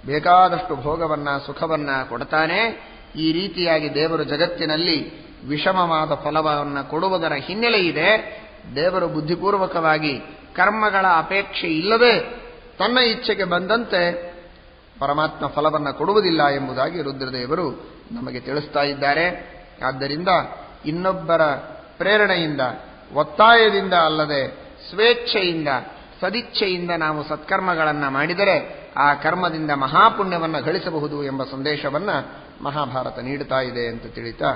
ಬೇಕಾದಷ್ಟು ಭೋಗವನ್ನ, ಸುಖವನ್ನ ಕೊಡ್ತಾನೆ. ಈ ರೀತಿಯಾಗಿ ದೇವರು ಜಗತ್ತಿನಲ್ಲಿ ವಿಷಮವಾದ ಫಲವನ್ನು ಕೊಡುವುದರ ಹಿನ್ನೆಲೆ ಇದೆ. ದೇವರು ಬುದ್ಧಿಪೂರ್ವಕವಾಗಿ ಕರ್ಮಗಳ ಅಪೇಕ್ಷೆ ಇಲ್ಲದೆ ತನ್ನ ಇಚ್ಛೆಗೆ ಬಂದಂತೆ ಪರಮಾತ್ಮ ಫಲವನ್ನು ಕೊಡುವುದಿಲ್ಲ ಎಂಬುದಾಗಿ ರುದ್ರದೇವರು ನಮಗೆ ತಿಳಿಸ್ತಾ ಇದ್ದಾರೆ. ಆದ್ದರಿಂದ ಇನ್ನೊಬ್ಬರ ಪ್ರೇರಣೆಯಿಂದ, ಒತ್ತಾಯದಿಂದ ಅಲ್ಲದೆ ಸ್ವೇಚ್ಛೆಯಿಂದ, ಸದಿಚ್ಛೆಯಿಂದ ನಾವು ಸತ್ಕರ್ಮಗಳನ್ನು ಮಾಡಿದರೆ ಆ ಕರ್ಮದಿಂದ ಮಹಾಪುಣ್ಯವನ್ನು ಗಳಿಸಬಹುದು ಎಂಬ ಸಂದೇಶವನ್ನು ಮಹಾಭಾರತ ನೀಡುತ್ತಾ ಇದೆ ಅಂತ ತಿಳಿತಾ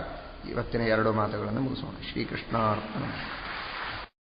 ಇವತ್ತಿನ 2 ಮಾತುಗಳನ್ನು ಮುಗಿಸೋಣ. ಶ್ರೀಕೃಷ್ಣಾರ್ಪಣ.